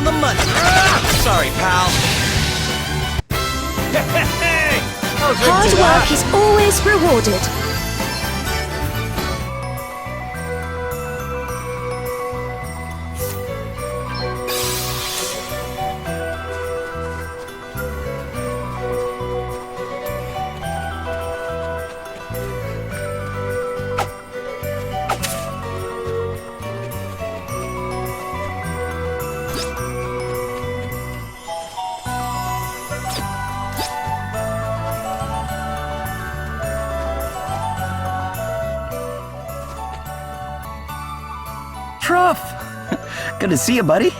on the money. Sorry, pal. Hey! Hard work is always rewarded. Truff! Good to see you, buddy.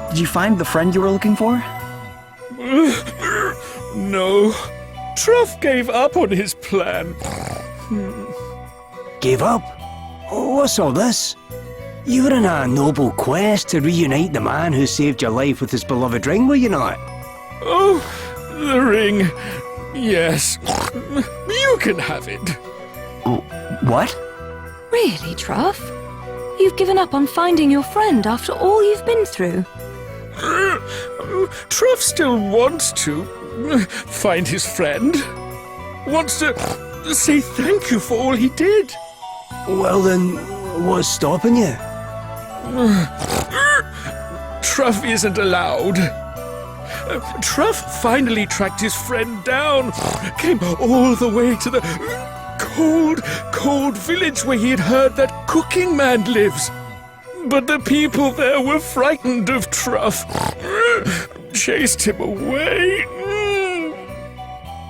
Did you find the friend you were looking for? No. Truff gave up on his plan. Gave up? What's all this? You were in a noble quest to reunite the man who saved your life with his beloved ring, were you not? Oh, the ring. Yes. You can have it. What? Really, Truff? You've given up on finding your friend after all you've been through. Truff still wants to find his friend. Wants to say thank you for all he did. Well then, what's stopping you? Truff isn't allowed. Truff finally tracked his friend down. Came all the way to the cold village where he had heard that cooking man lives. But the people there were frightened of Truff. Chased him away.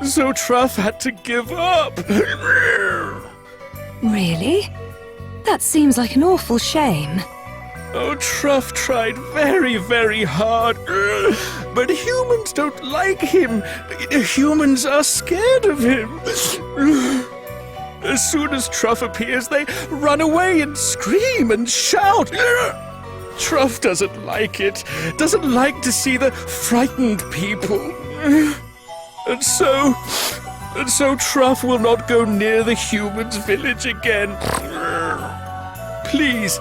So Truff had to give up. Really? That seems like an awful shame. Oh, Truff tried very, very hard. But humans don't like him. Humans are scared of him. As soon as Truff appears, they run away and scream and shout. Truff doesn't like it. Doesn't like to see the frightened people. And so Truff will not go near the humans' village again. Please,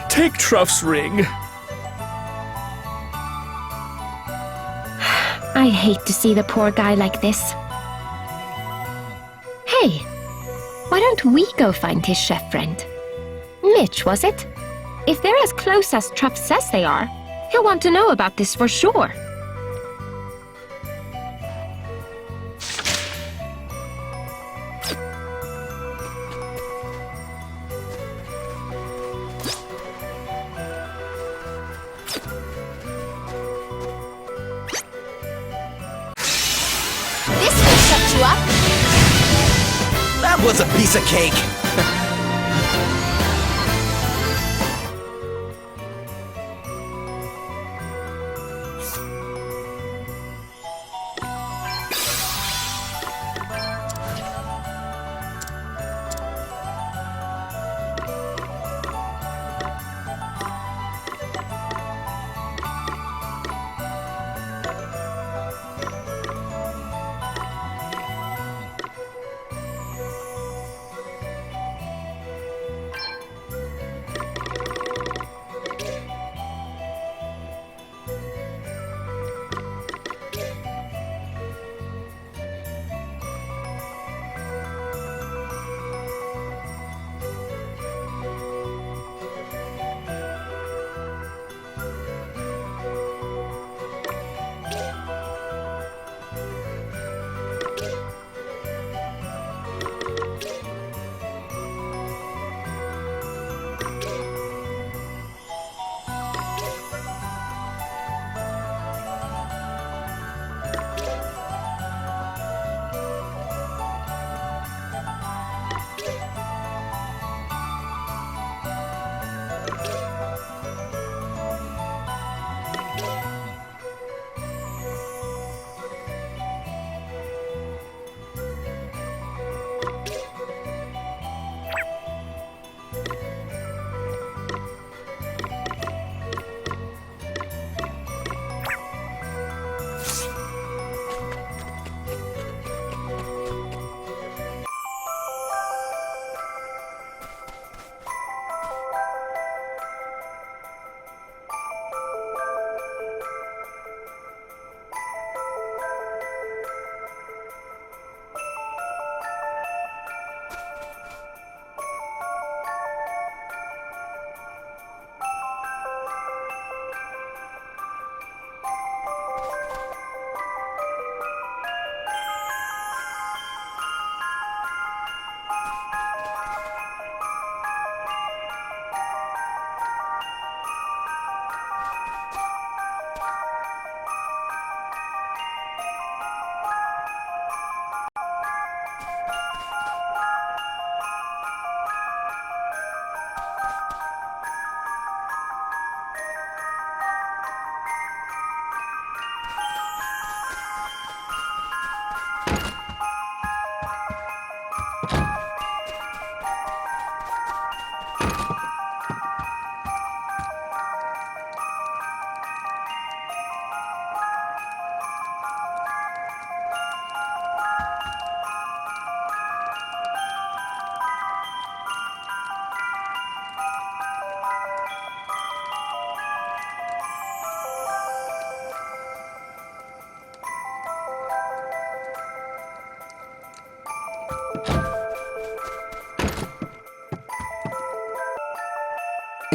take Truff's ring. I hate to see the poor guy like this. Hey, why don't we go find his chef friend? Mitch, was it? If they're as close as Truff says they are, he'll want to know about this for sure. This will shut you up. That was a piece of cake.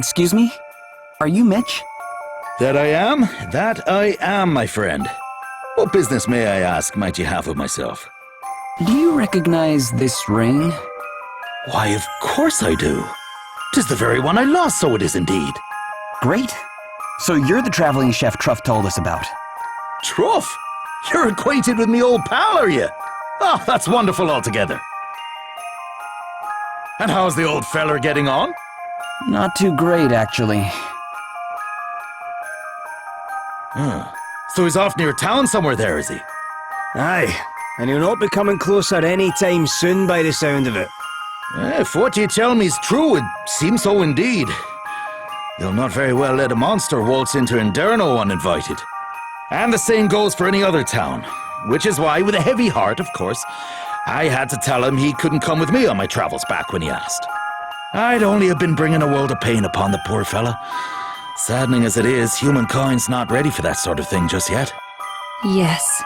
Excuse me? Are you Mitch? That I am? That I am, my friend. What business, may I ask, might you have with myself? Do you recognize this ring? Why, of course I do. 'Tis the very one I lost, so it is indeed. Great. So you're the traveling chef Truff told us about. Truff? You're acquainted with me old pal, are you? Oh, that's wonderful altogether. And how's the old feller getting on? Not too great, actually. So he's off near town somewhere there, is he? Aye, and he'll not be coming closer any time soon by the sound of it. If what you tell me's true, it seems so indeed. They'll not very well let a monster waltz into Inderno uninvited. And the same goes for any other town. Which is why, with a heavy heart, of course, I had to tell him he couldn't come with me on my travels back when he asked. I'd only have been bringing a world of pain upon the poor fella. Saddening as it is, humankind's not ready for that sort of thing just yet. Yes.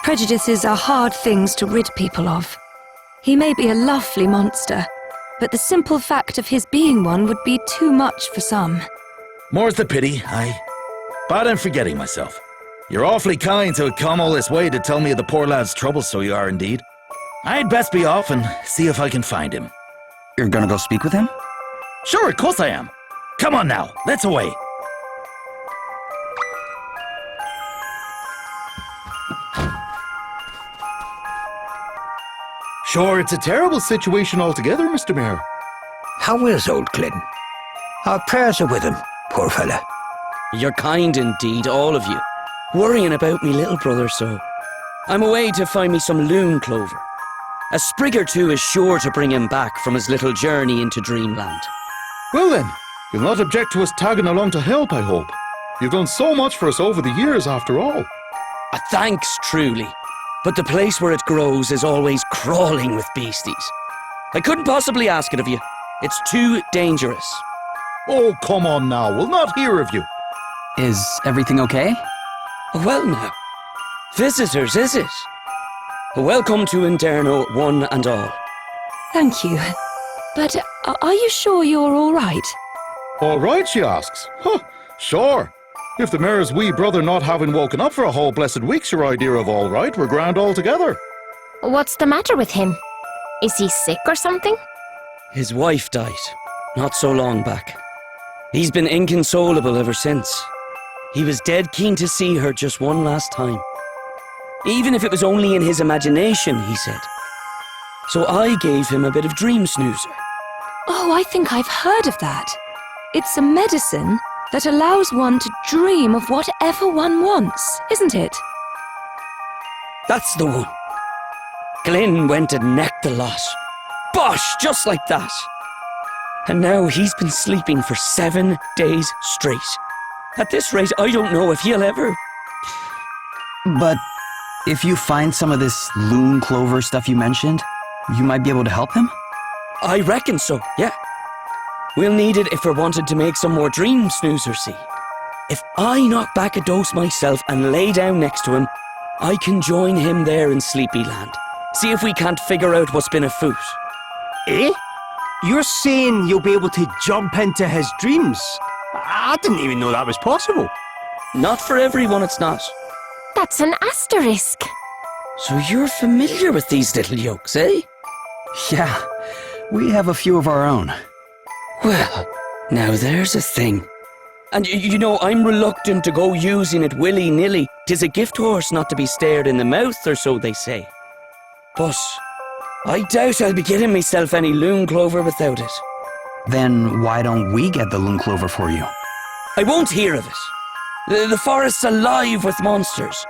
Prejudices are hard things to rid people of. He may be a lovely monster, but the simple fact of his being one would be too much for some. More's the pity, aye. But I'm forgetting myself. You're awfully kind to have come all this way to tell me of the poor lad's troubles, so you are indeed. I'd best be off and see if I can find him. You're gonna go speak with him? Sure, of course I am. Come on now, let's away. Sure, it's a terrible situation altogether, Mr. Mayor. How is old Glidden? Our prayers are with him, poor fella. You're kind indeed, all of you. Worrying about me little brother so. I'm away to find me some loon clover. A sprig or two is sure to bring him back from his little journey into dreamland. Well then, you'll not object to us tagging along to help, I hope. You've done so much for us over the years, after all. Thanks, truly. But the place where it grows is always crawling with beasties. I couldn't possibly ask it of you. It's too dangerous. Oh, come on now, we'll not hear of you. Is everything okay? Well now, visitors, is it? Welcome to Inderno, one and all. Thank you. But are you sure you're all right? All right, she asks. Huh, sure. If the mayor's wee brother not having woken up for a whole blessed week's your idea of all right, we're grand altogether. What's the matter with him? Is he sick or something? His wife died, not so long back. He's been inconsolable ever since. He was dead keen to see her just one last time. Even if it was only in his imagination, he said. So I gave him a bit of dream snoozer. Oh, I think I've heard of that. It's a medicine that allows one to dream of whatever one wants, isn't it? That's the one. Glyn went and necked the lot. Bosh, just like that. And now he's been sleeping for 7 days straight. At this rate, I don't know if he'll ever... But if you find some of this loon clover stuff you mentioned, you might be able to help him? I reckon so, yeah. We'll need it if we're wanted to make some more dream snoozers, see. If I knock back a dose myself and lay down next to him, I can join him there in Sleepyland. See if we can't figure out what's been afoot. Eh? You're saying you'll be able to jump into his dreams? I didn't even know that was possible. Not for everyone, it's not. That's an asterisk. So you're familiar with these little yolks, eh? Yeah, we have a few of our own. Well, now there's a thing. And you know, I'm reluctant to go using it willy-nilly. 'Tis a gift horse not to be stared in the mouth, or so they say. But I doubt I'll be getting myself any loon clover without it. Then why don't we get the loon clover for you? I won't hear of it. The forest's alive with monsters.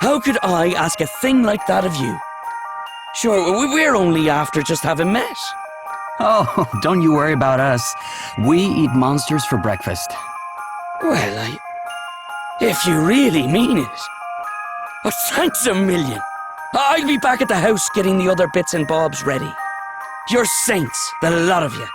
How could I ask a thing like that of you? Sure, we're only after just having met. Oh, don't you worry about us. We eat monsters for breakfast. Well, if you really mean it. Oh, thanks a million. I'll be back at the house getting the other bits and bobs ready. You're saints, the lot of you.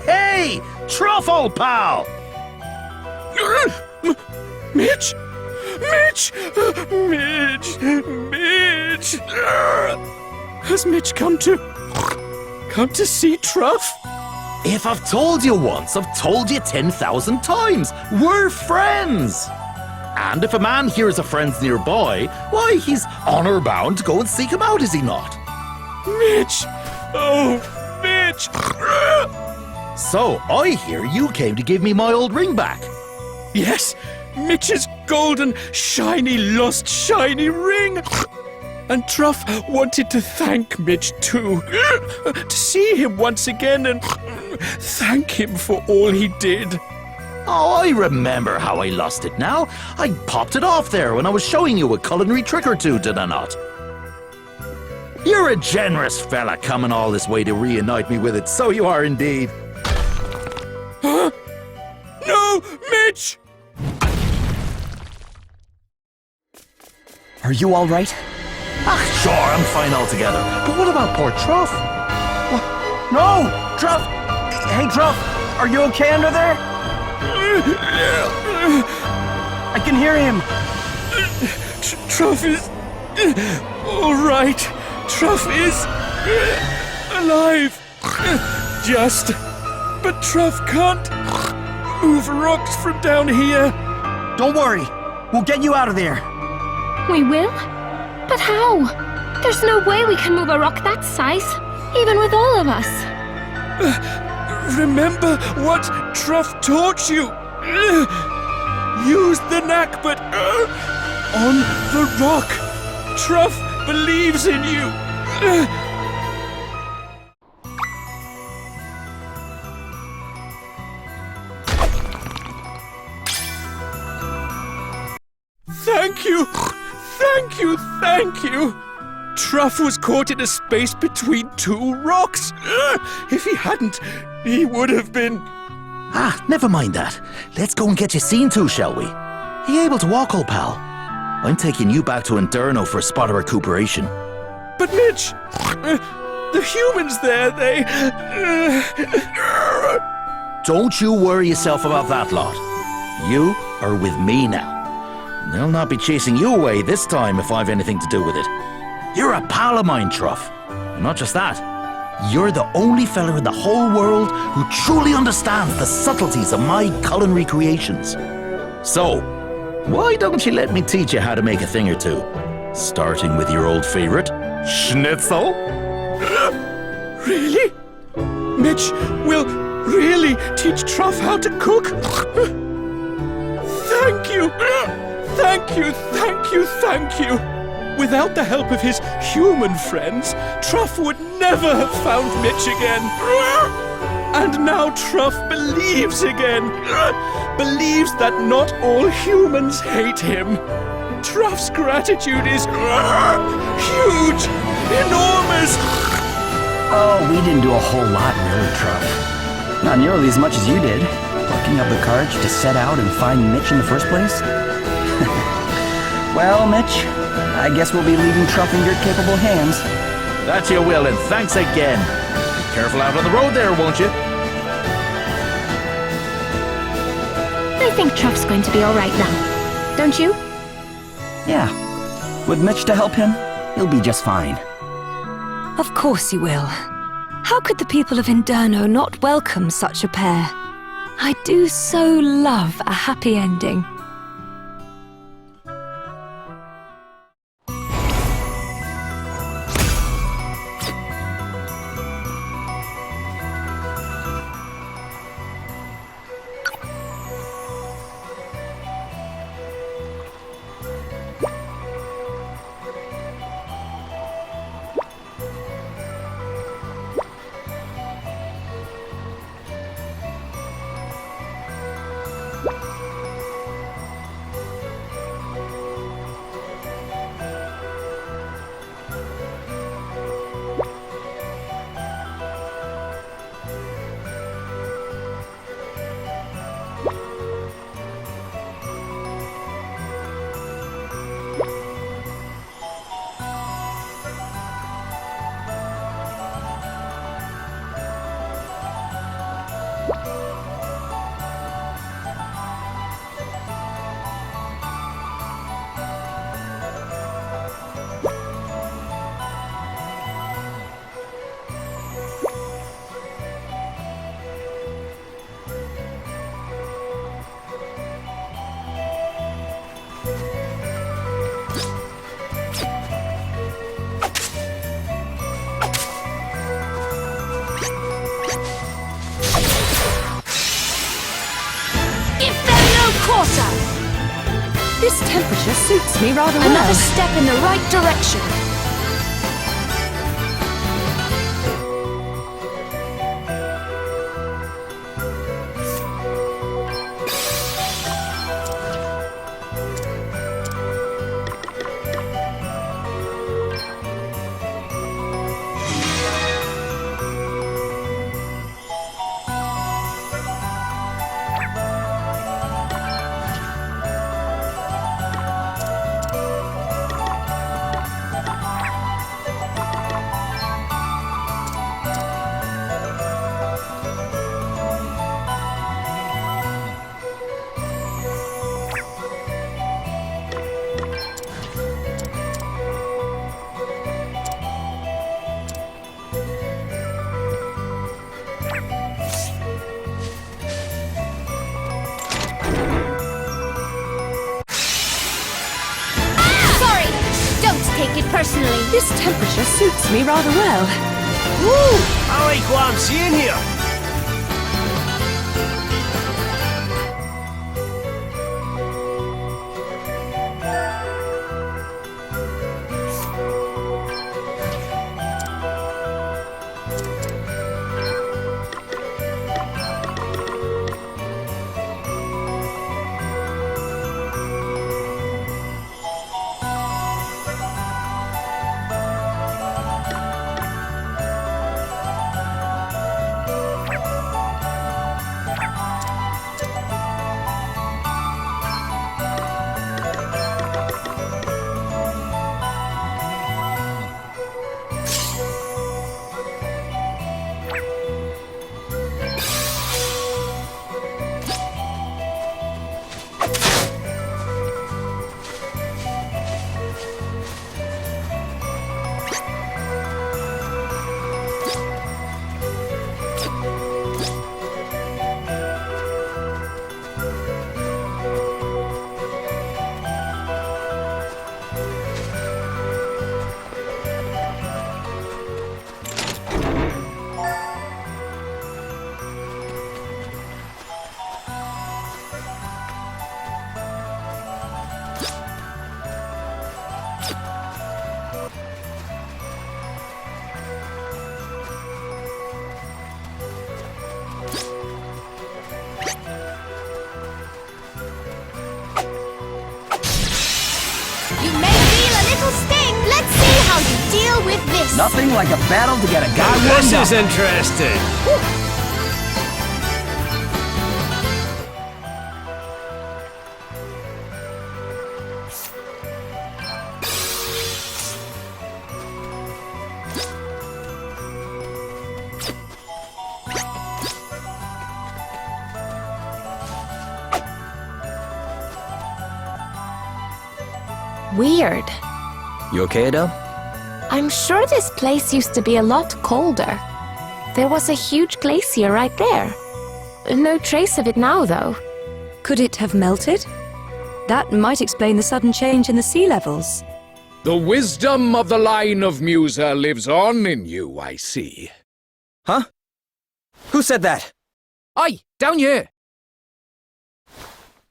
Hey! Truffle, pal! Mitch! Mitch! Mitch! Mitch! Has Mitch come to see Truff? If I've told you once, I've told you 10,000 times. We're friends! And if a man hears a friend's nearby, why, he's honor bound to go and seek him out, is he not? Mitch! Oh, Mitch! So, I hear you came to give me my old ring back. Yes, Mitch's golden, shiny, lost shiny ring! And Truff wanted to thank Mitch too. To see him once again and thank him for all he did. Oh, I remember how I lost it now. I popped it off there when I was showing you a culinary trick or two, did I not? You're a generous fella coming all this way to reunite me with it, so you are indeed. Huh? No, Mitch! Are you all right? Ah, sure, I'm fine altogether. But what about poor Truff? No! Truff! Hey, Truff! Are you okay under there? I can hear him! Truff is all right. Truff is alive. Just. But Truff can't move rocks from down here. Don't worry. We'll get you out of there. We will? But how? There's no way we can move a rock that size, even with all of us. Remember what Truff taught you. Use the knack, but on the rock. Truff believes in you. Thank you! Thank you! Thank you! Truff was caught in a space between two rocks. If he hadn't, he would have been... Ah, never mind that. Let's go and get you seen to, shall we? Are you able to walk, old pal? I'm taking you back to Inderno for a spot of recuperation. But Mitch, the humans there, they... Don't you worry yourself about that lot. You are with me now. They'll not be chasing you away this time if I've anything to do with it. You're a pal of mine, Truff. And not just that, you're the only fella in the whole world who truly understands the subtleties of my culinary creations. So, why don't you let me teach you how to make a thing or two? Starting with your old favorite, schnitzel. Really? Mitch will really teach Truff how to cook? Thank you! Thank you, thank you, thank you! Without the help of his human friends, Truff would never have found Mitch again. And now Truff believes again. Believes that not all humans hate him. Truff's gratitude is huge, enormous. Oh, we didn't do a whole lot, really, Truff. Not nearly as much as you did, plucking up the courage to set out and find Mitch in the first place. Well, Mitch, I guess we'll be leaving Truff in your capable hands. That you will, and thanks again. Be careful out on the road there, won't you? I think Truff's going to be all right now. Don't you? Yeah. With Mitch to help him, he'll be just fine. Of course he will. How could the people of Inderno not welcome such a pair? I do so love a happy ending. This temperature suits me rather well. Another step in the right direction. Take it personally. This temperature suits me rather well. Woo! I like what I'm seeing here. You may feel a little sting. Let's see how you deal with this. Nothing like a battle to get a guy This warmed up. is interesting. Weird. You okay, Adele? I'm sure this place used to be a lot colder. There was a huge glacier right there. No trace of it now, though. Could it have melted? That might explain the sudden change in the sea levels. The wisdom of the line of Musa lives on in you, I see. Huh? Who said that? Aye, down here.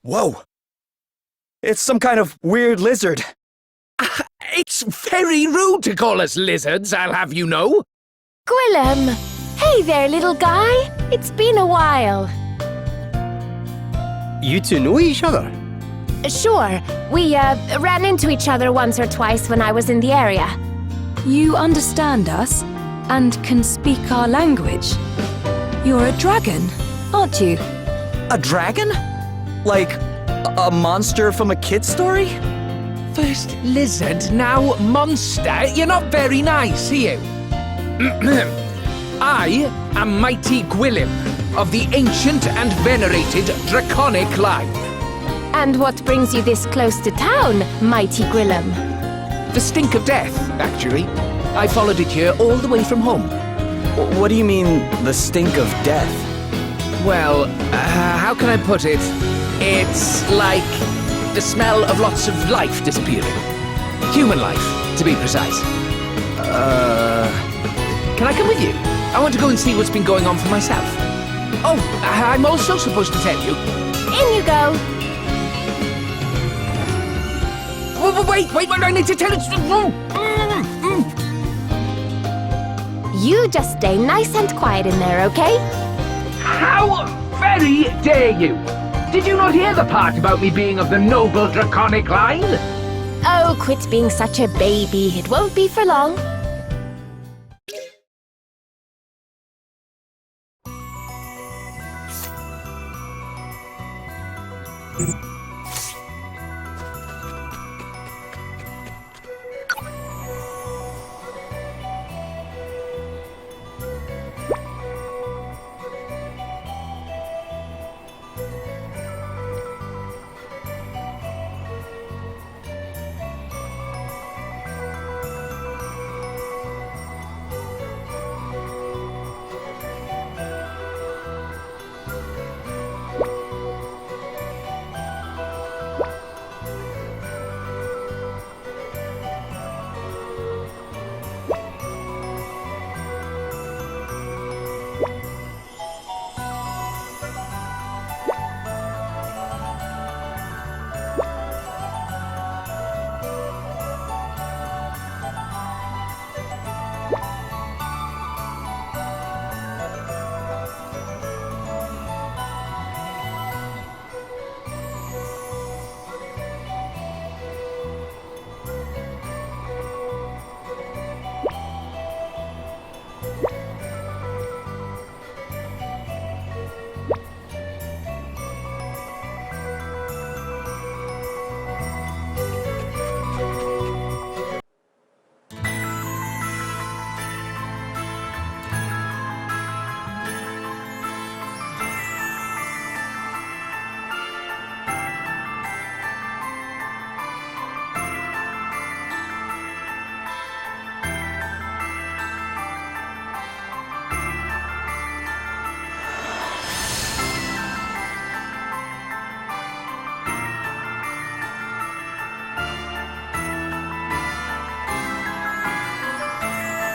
Whoa. It's some kind of weird lizard. It's very rude to call us lizards, I'll have you know. Gwillem! Hey there, little guy. It's been a while. You two know each other? Sure, we ran into each other once or twice when I was in the area. You understand us and can speak our language. You're a dragon, aren't you? A dragon? Like a monster from a kid's story? First lizard, now monster. You're not very nice, are you? I am Mighty Gwillem, of the ancient and venerated Draconic line. And what brings you this close to town, Mighty Gwillem? The stink of death, actually. I followed it here all the way from home. What do you mean, the stink of death? Well, how can I put it? It's like the smell of lots of life disappearing. Human life, to be precise. Can I come with you? I want to go and see what's been going on for myself. Oh, I'm also supposed to tell you. In you go. wait, I need to tell it. You just stay nice and quiet in there, okay? How very dare you! Did you not hear the part about me being of the noble draconic line? Oh, quit being such a baby. It won't be for long.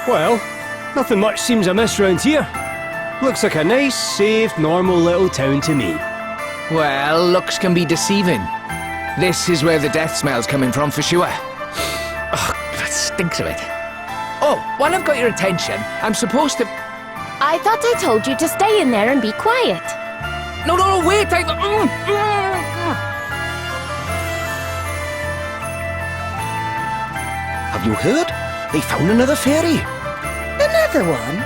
Well, nothing much seems amiss round here. Looks like a nice, safe, normal little town to me. Well, looks can be deceiving. This is where the death smell's coming from for sure. Ugh, that stinks of it. Oh, while I've got your attention, I'm supposed to... I thought I told you to stay in there and be quiet. No, wait, Have you heard? They found another fairy. Another one?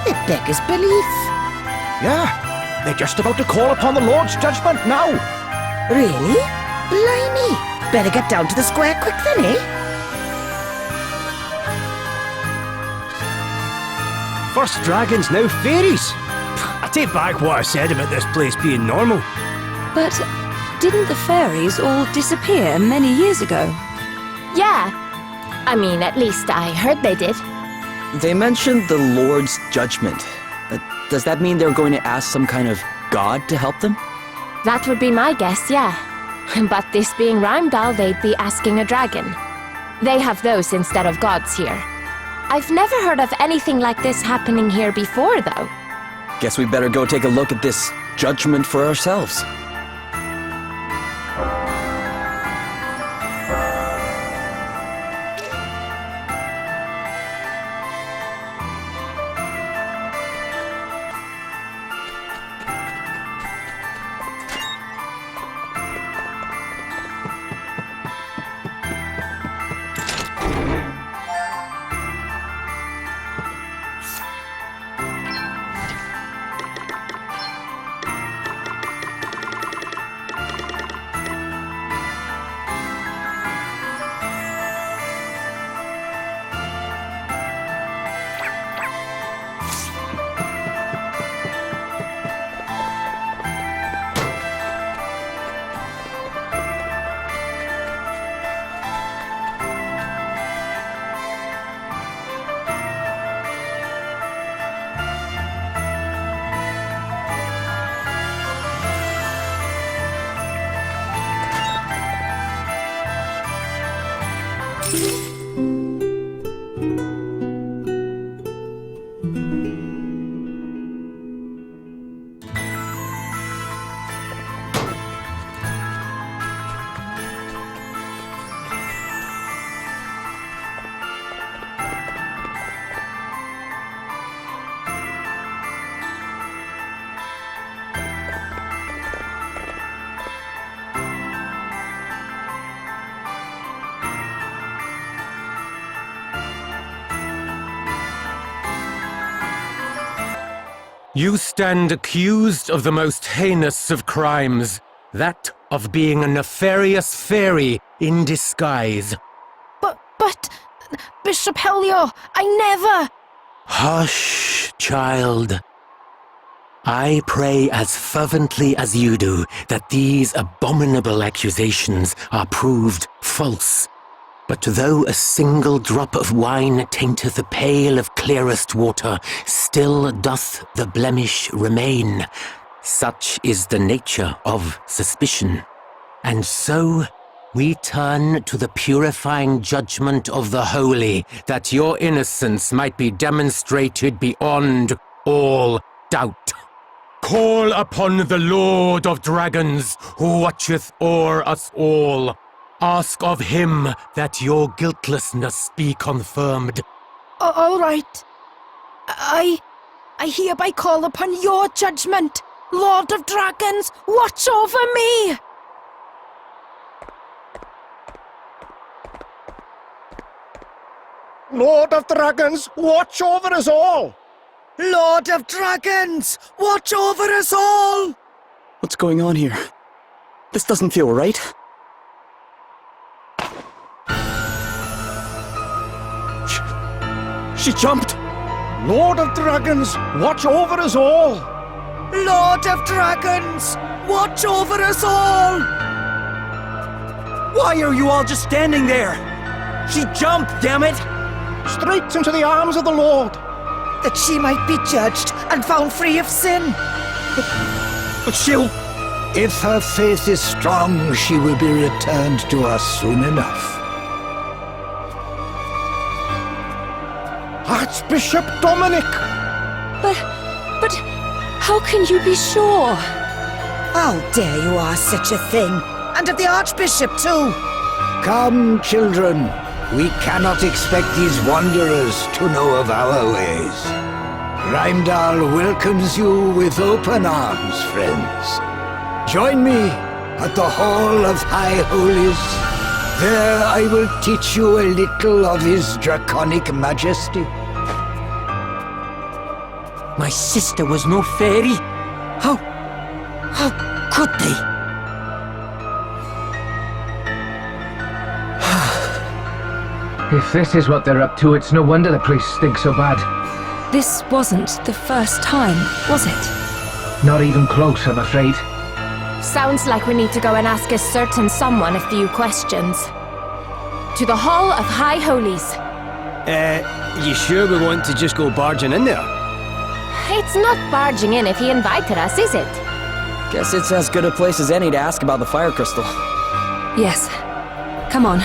It beggars belief. Yeah, they're just about to call upon the Lord's judgment now. Really? Blimey. Better get down to the square quick then, eh? First dragons, now fairies. I take back what I said about this place being normal. But didn't the fairies all disappear many years ago? Yeah. I mean, at least I heard they did. They mentioned the Lord's judgment. Does that mean they're going to ask some kind of god to help them? That would be my guess, yeah. But this being Rheimdall, they'd be asking a dragon. They have those instead of gods here. I've never heard of anything like this happening here before, though. Guess we better go take a look at this judgment for ourselves. You stand accused of the most heinous of crimes, that of being a nefarious fairy in disguise. But, Bishop Helio, I never... Hush, child. I pray as fervently as you do that these abominable accusations are proved false. But though a single drop of wine tainteth a pail of clearest water, still doth the blemish remain. Such is the nature of suspicion. And so we turn to the purifying judgment of the holy, that your innocence might be demonstrated beyond all doubt. Call upon the Lord of Dragons, who watcheth o'er us all. Ask of him that your guiltlessness be confirmed. All right. I hereby call upon your judgment. Lord of Dragons, watch over me! Lord of Dragons, watch over us all! Lord of Dragons, watch over us all! What's going on here? This doesn't feel right. She jumped! Lord of Dragons, watch over us all! Lord of Dragons, watch over us all! Why are you all just standing there? She jumped, damn it! Straight into the arms of the Lord! That she might be judged and found free of sin. But she'll... If her faith is strong, she will be returned to us soon enough. Archbishop Dominic! But how can you be sure? How dare you ask such a thing? And of the Archbishop, too! Come, children. We cannot expect these wanderers to know of our ways. Rheimdall welcomes you with open arms, friends. Join me at the Hall of High Holies. There I will teach you a little of his draconic majesty. My sister was no fairy. How could they? If this is what they're up to, it's no wonder the place stinks so bad. This wasn't the first time, was it? Not even close, I'm afraid. Sounds like we need to go and ask a certain someone a few questions. To the Hall of High Holies. You sure we want to just go barging in there? It's not barging in if he invited us, is it? Guess it's as good a place as any to ask about the fire crystal. Yes. Come on.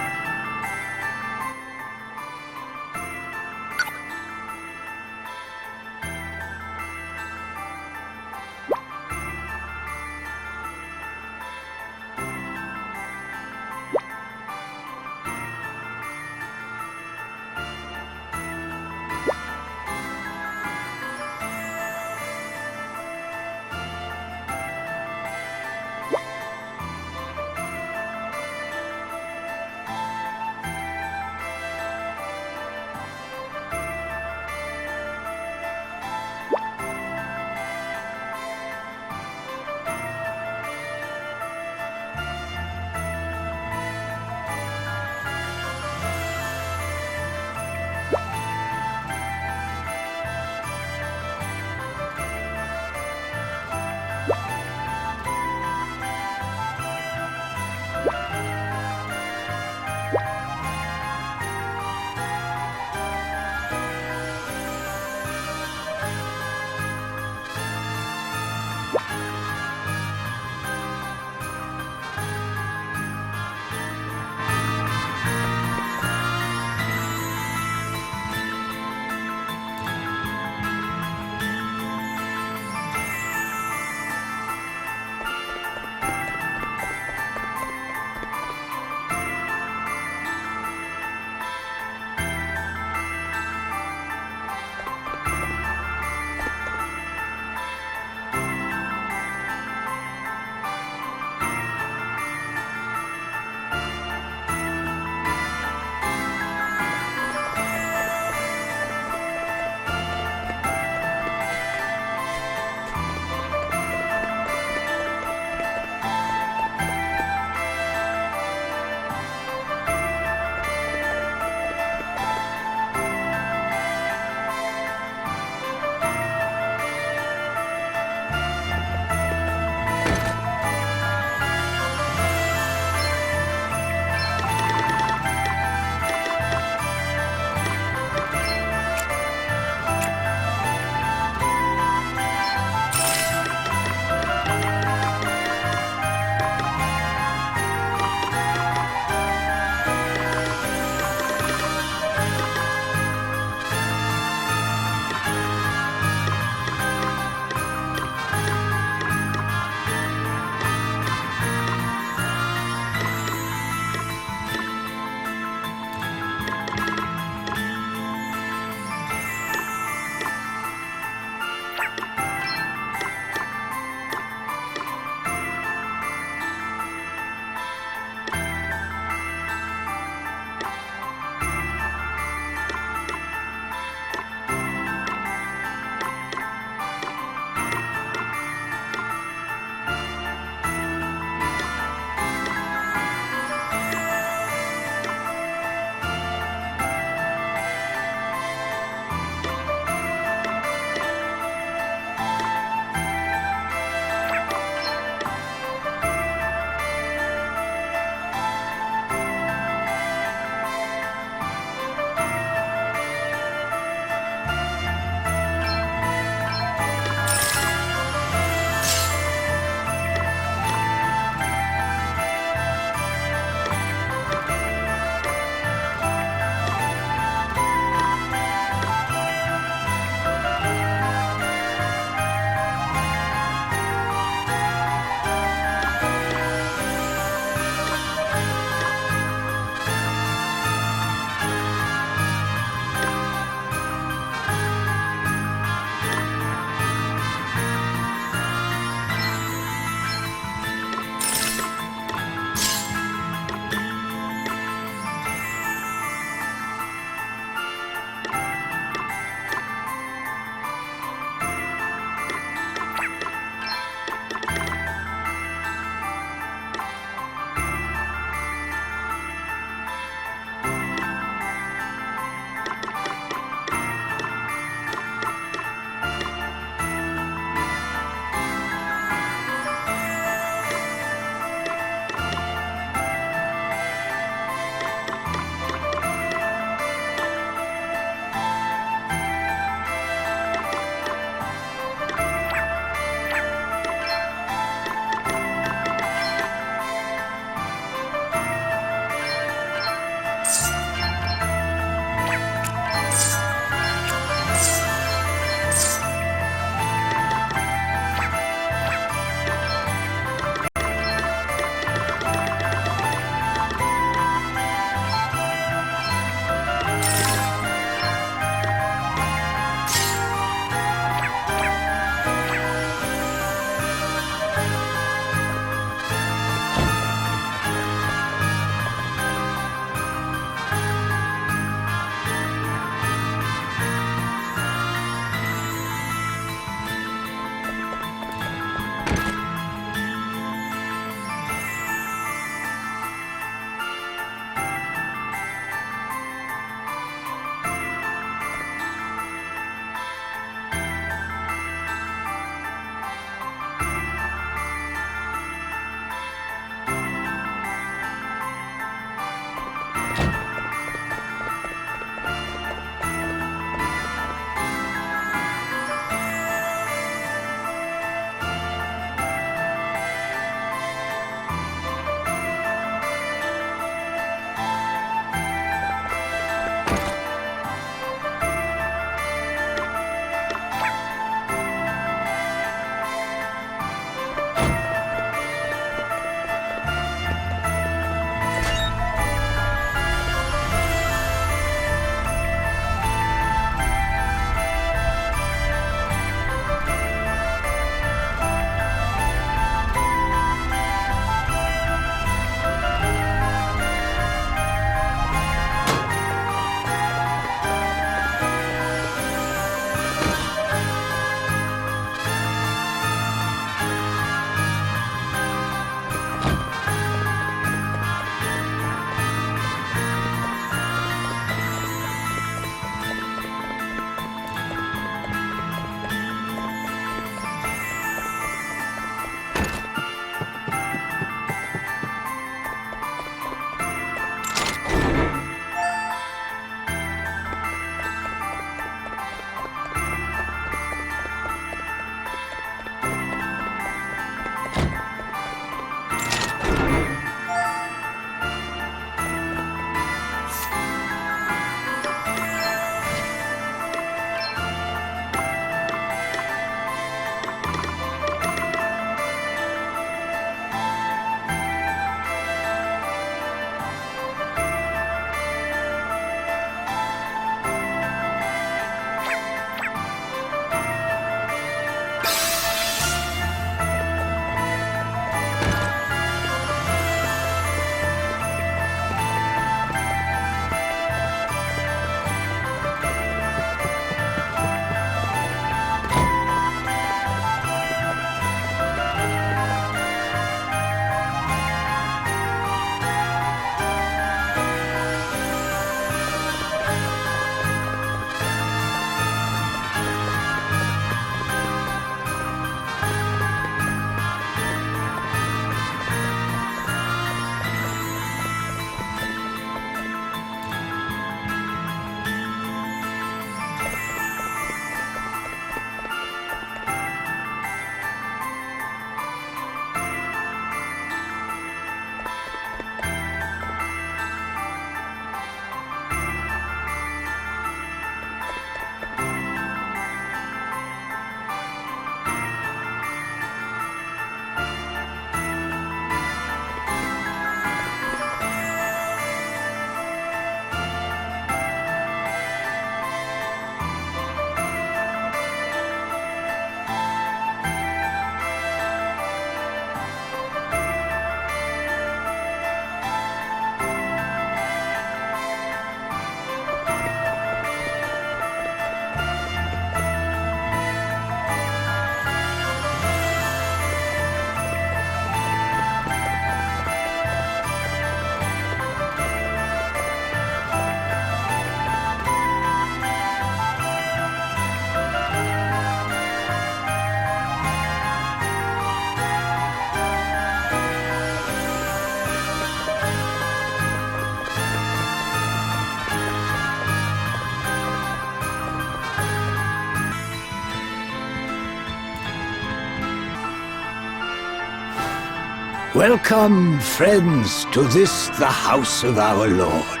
Welcome, friends, to this, the house of our Lord.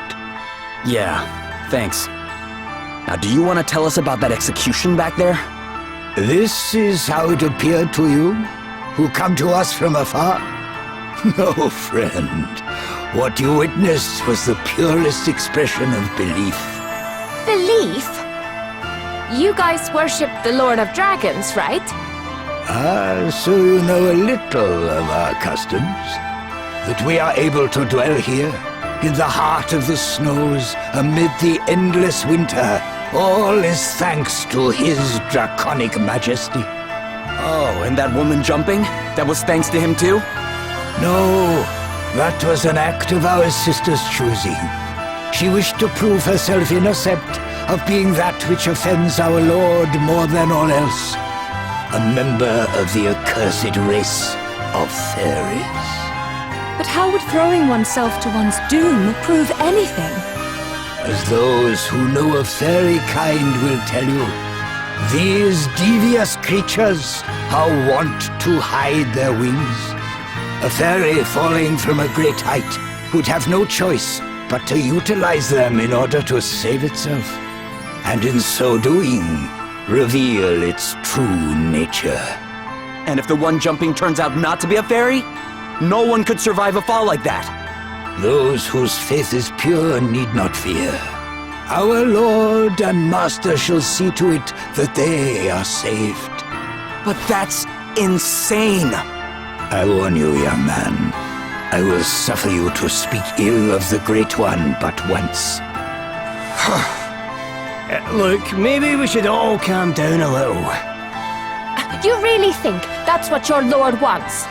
Yeah, thanks. Now, do you want to tell us about that execution back there? This is how it appeared to you, who come to us from afar? No, friend. What you witnessed was the purest expression of belief. Belief? You guys worship the Lord of Dragons, right? Ah, so you know a little of our customs. That we are able to dwell here, in the heart of the snows, amid the endless winter, all is thanks to his draconic majesty. Oh, and that woman jumping? That was thanks to him too? No, that was an act of our sister's choosing. She wished to prove herself innocent of being that which offends our Lord more than all else. A member of the accursed race of fairies. But how would throwing oneself to one's doom prove anything? As those who know of fairy kind will tell you, these devious creatures are wont to hide their wings. A fairy falling from a great height would have no choice but to utilize them in order to save itself, and in so doing, reveal its true nature. And if the one jumping turns out not to be a fairy, no one could survive a fall like that. Those whose faith is pure need not fear. Our Lord and Master shall see to it that they are saved. But that's insane! I warn you, young man. I will suffer you to speak ill of the Great One but once. Look, maybe we should all calm down a little. You really think that's what your Lord wants?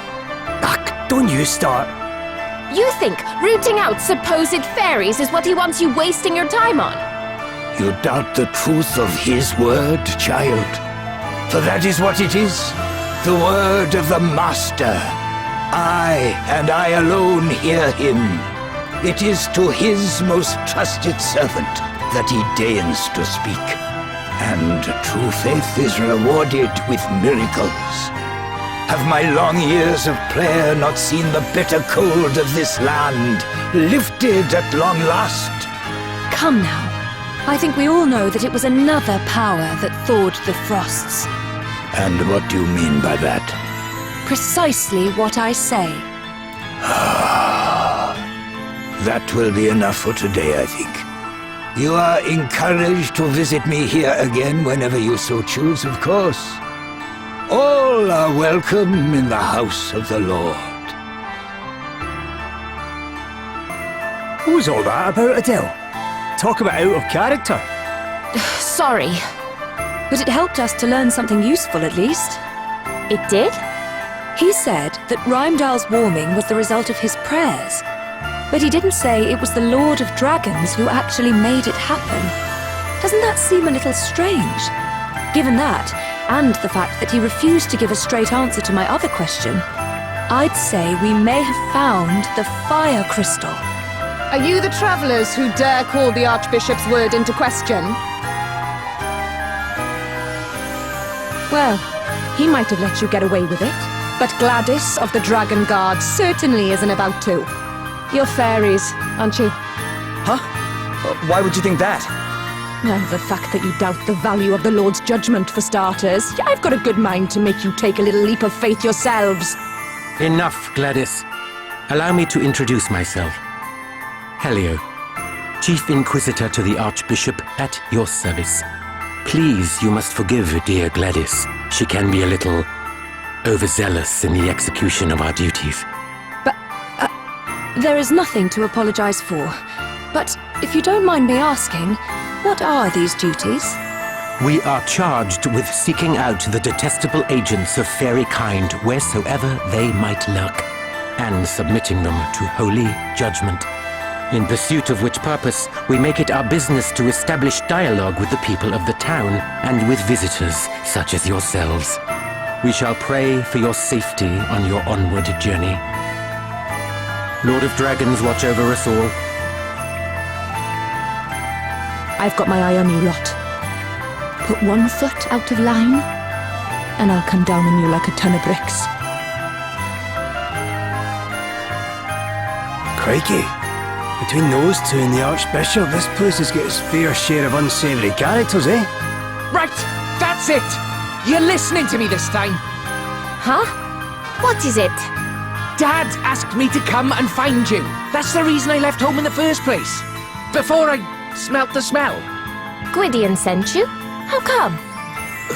Ach, don't you start. You think rooting out supposed fairies is what he wants you wasting your time on? You doubt the truth of his word, child? For that is what it is. The word of the Master. I, and I alone, hear him. It is to his most trusted servant that he deigns to speak. And true faith is rewarded with miracles. Have my long years of prayer not seen the bitter cold of this land lifted at long last? Come now. I think we all know that it was another power that thawed the frosts. And what do you mean by that? Precisely what I say. That will be enough for today, I think. You are encouraged to visit me here again whenever you so choose, of course. All are welcome in the house of the Lord. What was all that about, Adele? Talk about out of character. Sorry. But it helped us to learn something useful, at least. It did? He said that Rheimdall's warming was the result of his prayers. But he didn't say it was the Lord of Dragons who actually made it happen. Doesn't that seem a little strange? Given that, and the fact that he refused to give a straight answer to my other question, I'd say we may have found the fire crystal. Are you the travellers who dare call the Archbishop's word into question? Well, he might have let you get away with it, but Gladys of the Dragon Guard certainly isn't about to. You're fairies, aren't you? Huh? Why would you think that? Well, the fact that you doubt the value of the Lord's judgment, for starters. I've got a good mind to make you take a little leap of faith yourselves. Enough, Gladys. Allow me to introduce myself. Helio, Chief Inquisitor to the Archbishop, at your service. Please, you must forgive dear Gladys. She can be a little overzealous in the execution of our duties. But, there is nothing to apologize for. But if you don't mind me asking, what are these duties? We are charged with seeking out the detestable agents of fairy kind wheresoever they might lurk, and submitting them to holy judgment. In pursuit of which purpose, we make it our business to establish dialogue with the people of the town and with visitors such as yourselves. We shall pray for your safety on your onward journey. Lord of Dragons, watch over us all. I've got my eye on you lot. Put one foot out of line, and I'll come down on you like a ton of bricks. Crikey. Between those two and the Archbishop, this place has got its fair share of unsavoury characters, eh? Right, that's it! You're listening to me this time. Huh? What is it? Dad asked me to come and find you. That's the reason I left home in the first place. Before I smelt the smell. Gwydion sent you? How come?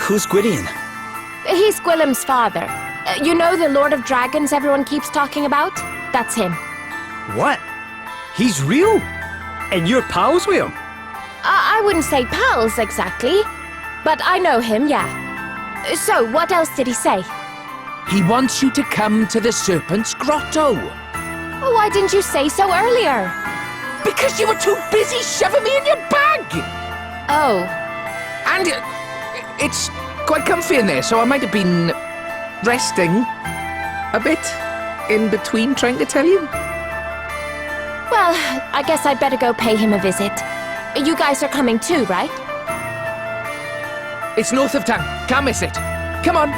Who's Gwydion? He's Gwilym's father. You know the Lord of Dragons everyone keeps talking about? That's him. What? He's real? And you're pals with him? I wouldn't say pals exactly, but I know him, yeah. So, what else did he say? He wants you to come to the Serpent's Grotto. Oh, why didn't you say so earlier? Because you were too busy shoving me in your bag! Oh. And it's quite comfy in there, so I might have been resting a bit in between trying to tell you. Well, I guess I'd better go pay him a visit. You guys are coming too, right? It's north of town. Can't miss it. Come on.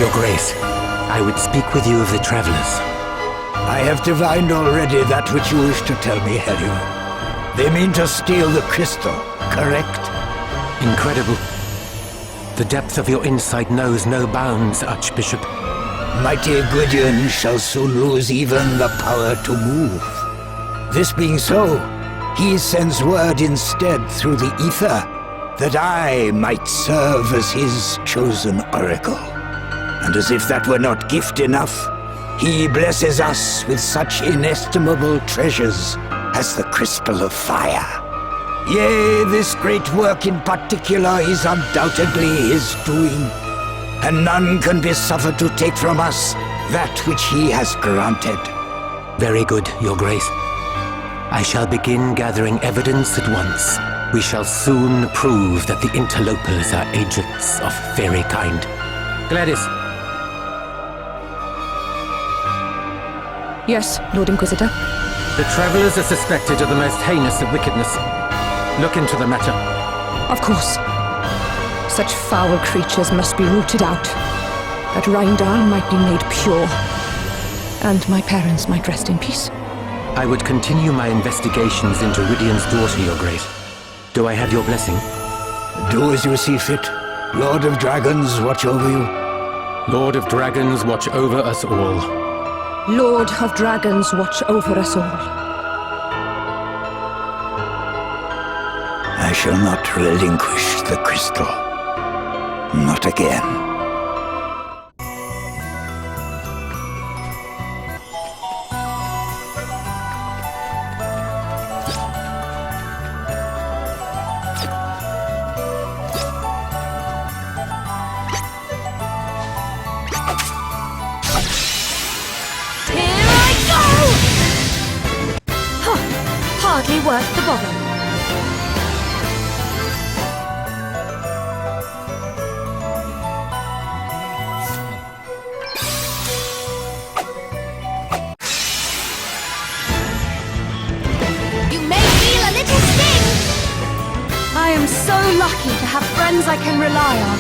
Your Grace, I would speak with you of the travelers. I have divined already that which you wish to tell me, Helio. They mean to steal the crystal, correct? Incredible. The depth of your insight knows no bounds, Archbishop. Mighty Gwydion shall soon lose even the power to move. This being so, he sends word instead through the ether that I might serve as his chosen oracle. And as if that were not gift enough, he blesses us with such inestimable treasures as the Crystal of Fire. Yea, this great work in particular is undoubtedly his doing, and none can be suffered to take from us that which he has granted. Very good, Your Grace. I shall begin gathering evidence at once. We shall soon prove that the interlopers are agents of fairy kind. Gladys. Yes, Lord Inquisitor. The travelers are suspected of the most heinous of wickedness. Look into the matter. Of course. Such foul creatures must be rooted out, that Rheindal might be made pure, and my parents might rest in peace. I would continue my investigations into Rydion's daughter, Your Grace. Do I have your blessing? Do as you see fit. Lord of Dragons, watch over you. Lord of Dragons, watch over us all. Lord of Dragons, watch over us all. I shall not relinquish the crystal. Not again. Hardly worth the bother. You may feel a little sting! I am so lucky to have friends I can rely on.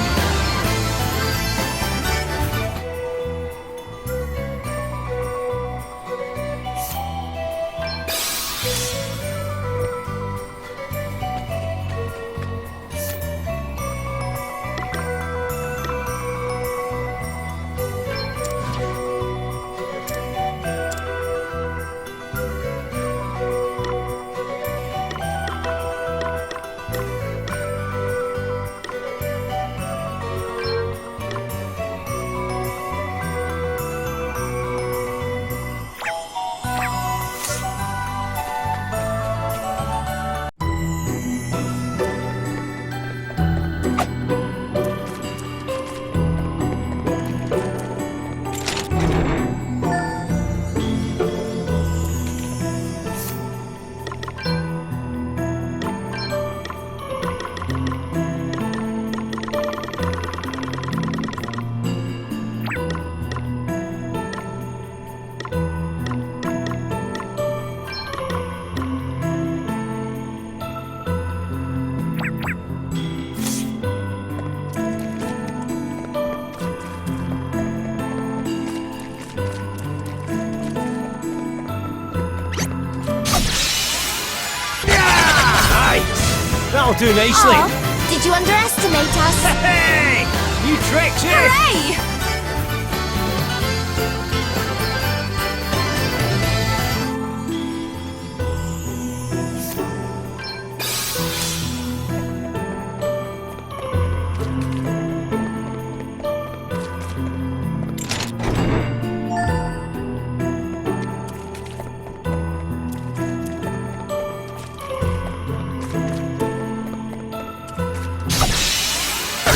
That'll do nicely. Aw, did you underestimate us? Hey! New tricks, eh? Hooray!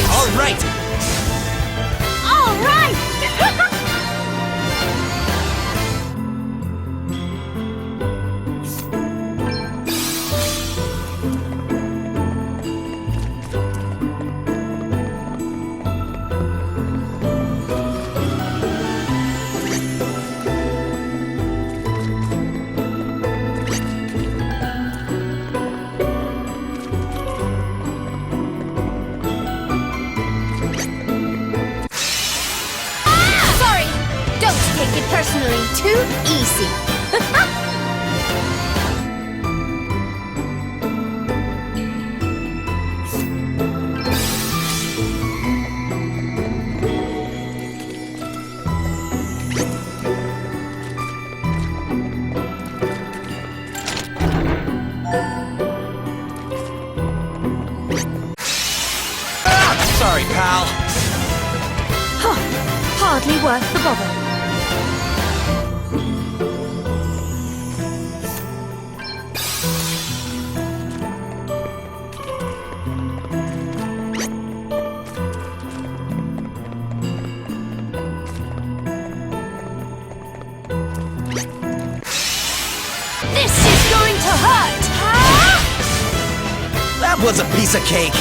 All right. All right! Take it personally, too easy. Sorry, pal. Huh. Hardly worth the bother. This is going to hurt! That was a piece of cake.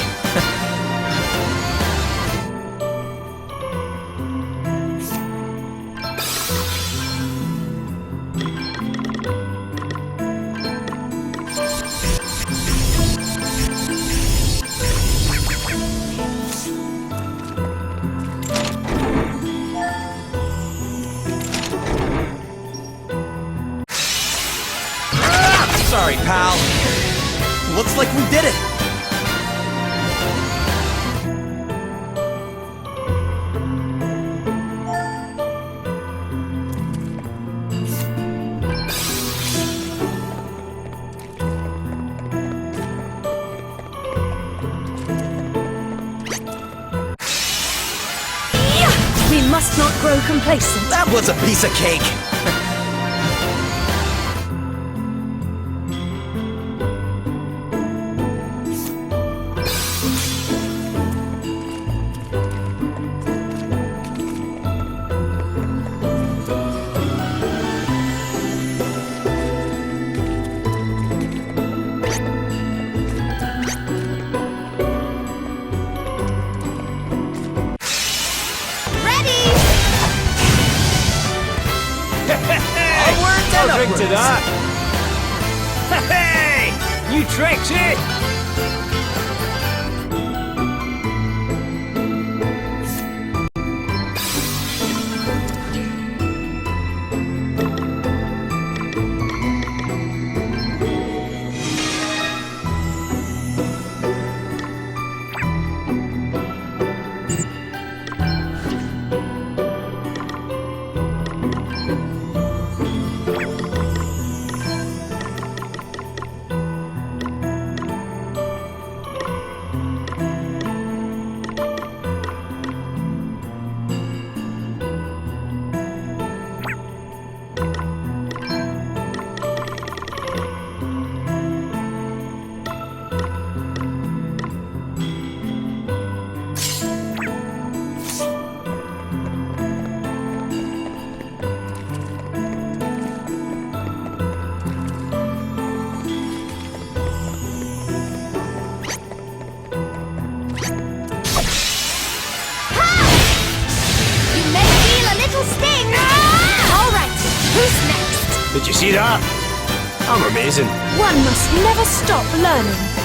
Sorry, pal. Looks like we did it. We must not grow complacent. That was a piece of cake. Hey! New tricks, eh? Did you see that? I'm amazing. One must never stop learning.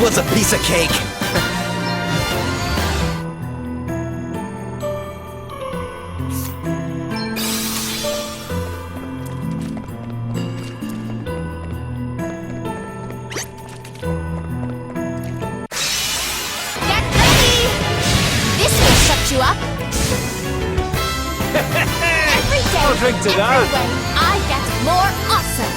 Was a piece of cake. Get ready! This will shut you up. Every day, I'll drink to every that. way, I get more awesome.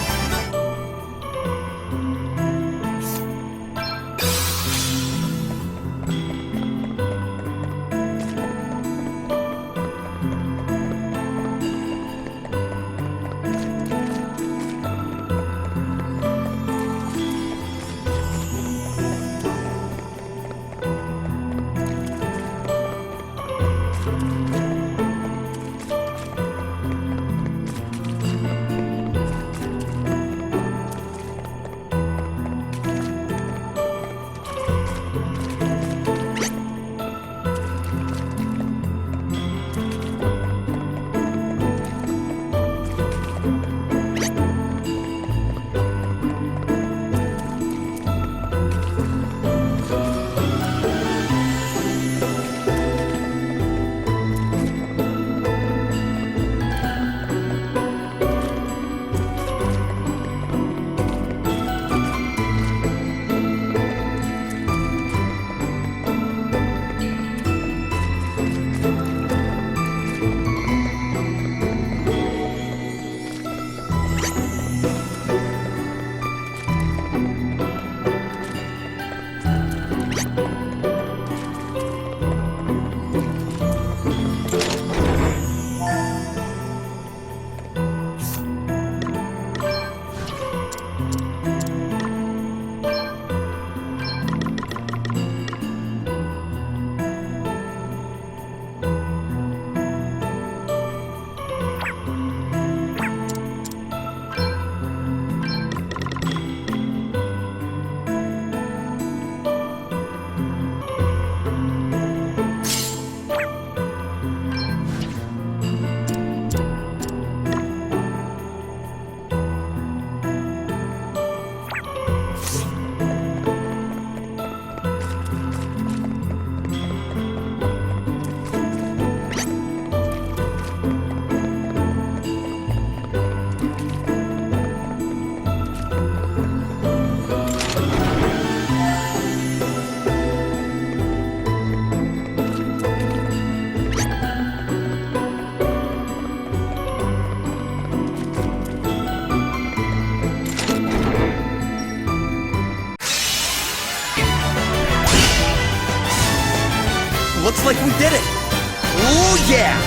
did it! Ooh, yeah!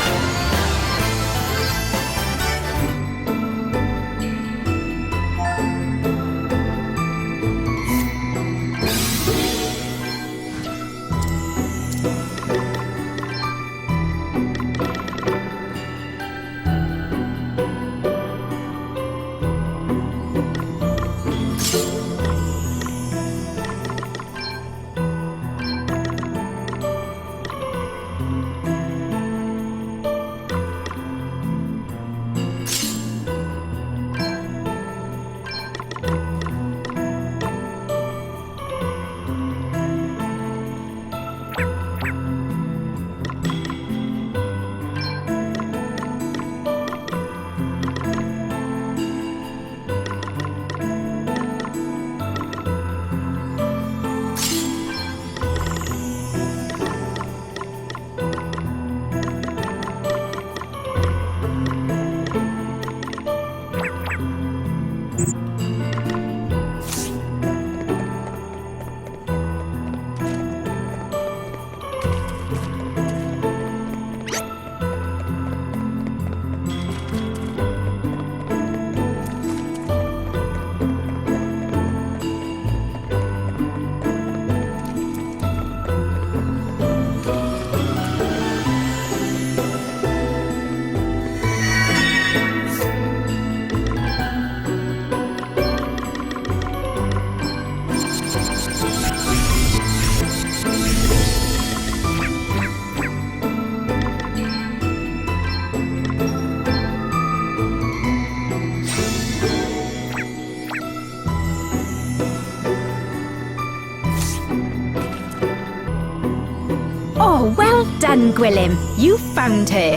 Oh, well done, Gwilym. You found her.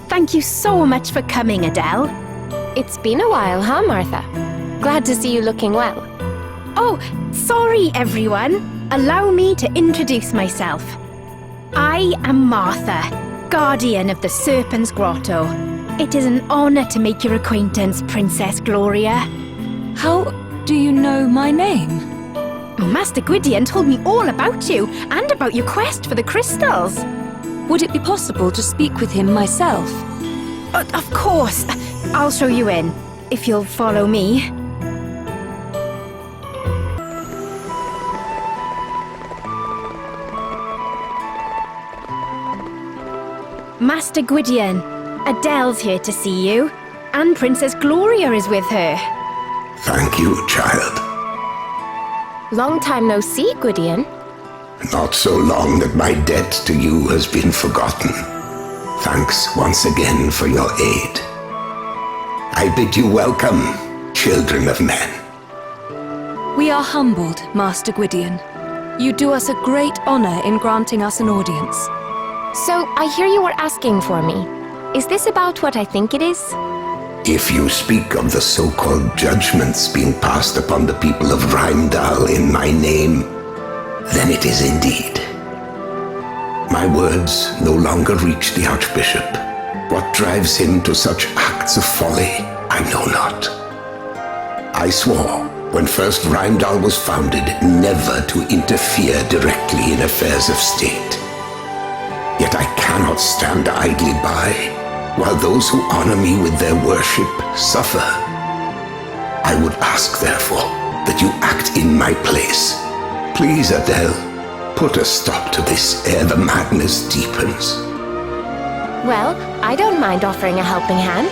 Thank you so much for coming, Adele. It's been a while, huh, Martha? Glad to see you looking well. Oh, sorry, everyone. Allow me to introduce myself. I am Martha, guardian of the Serpent's Grotto. It is an honor to make your acquaintance, Princess Gloria. How do you know my name? Master Gwydion told me all about you and about your quest for the crystals. Would it be possible to speak with him myself? Of course. I'll show you in, if you'll follow me. Master Gwydion, Adele's here to see you, and Princess Gloria is with her. Thank you, child. Long time no see, Gwydion. Not so long that my debt to you has been forgotten. Thanks once again for your aid. I bid you welcome, children of men. We are humbled, Master Gwydion. You do us a great honor in granting us an audience. So, I hear you were asking for me. Is this about what I think it is? If you speak of the so-called judgments being passed upon the people of Rheimdall in my name, then it is indeed. My words no longer reach the Archbishop. What drives him to such acts of folly, I know not. I swore, when first Rheimdall was founded, never to interfere directly in affairs of state. Yet I cannot stand idly by while those who honor me with their worship suffer. I would ask, therefore, that you act in my place. Please, Adele, put a stop to this ere the madness deepens. Well, I don't mind offering a helping hand.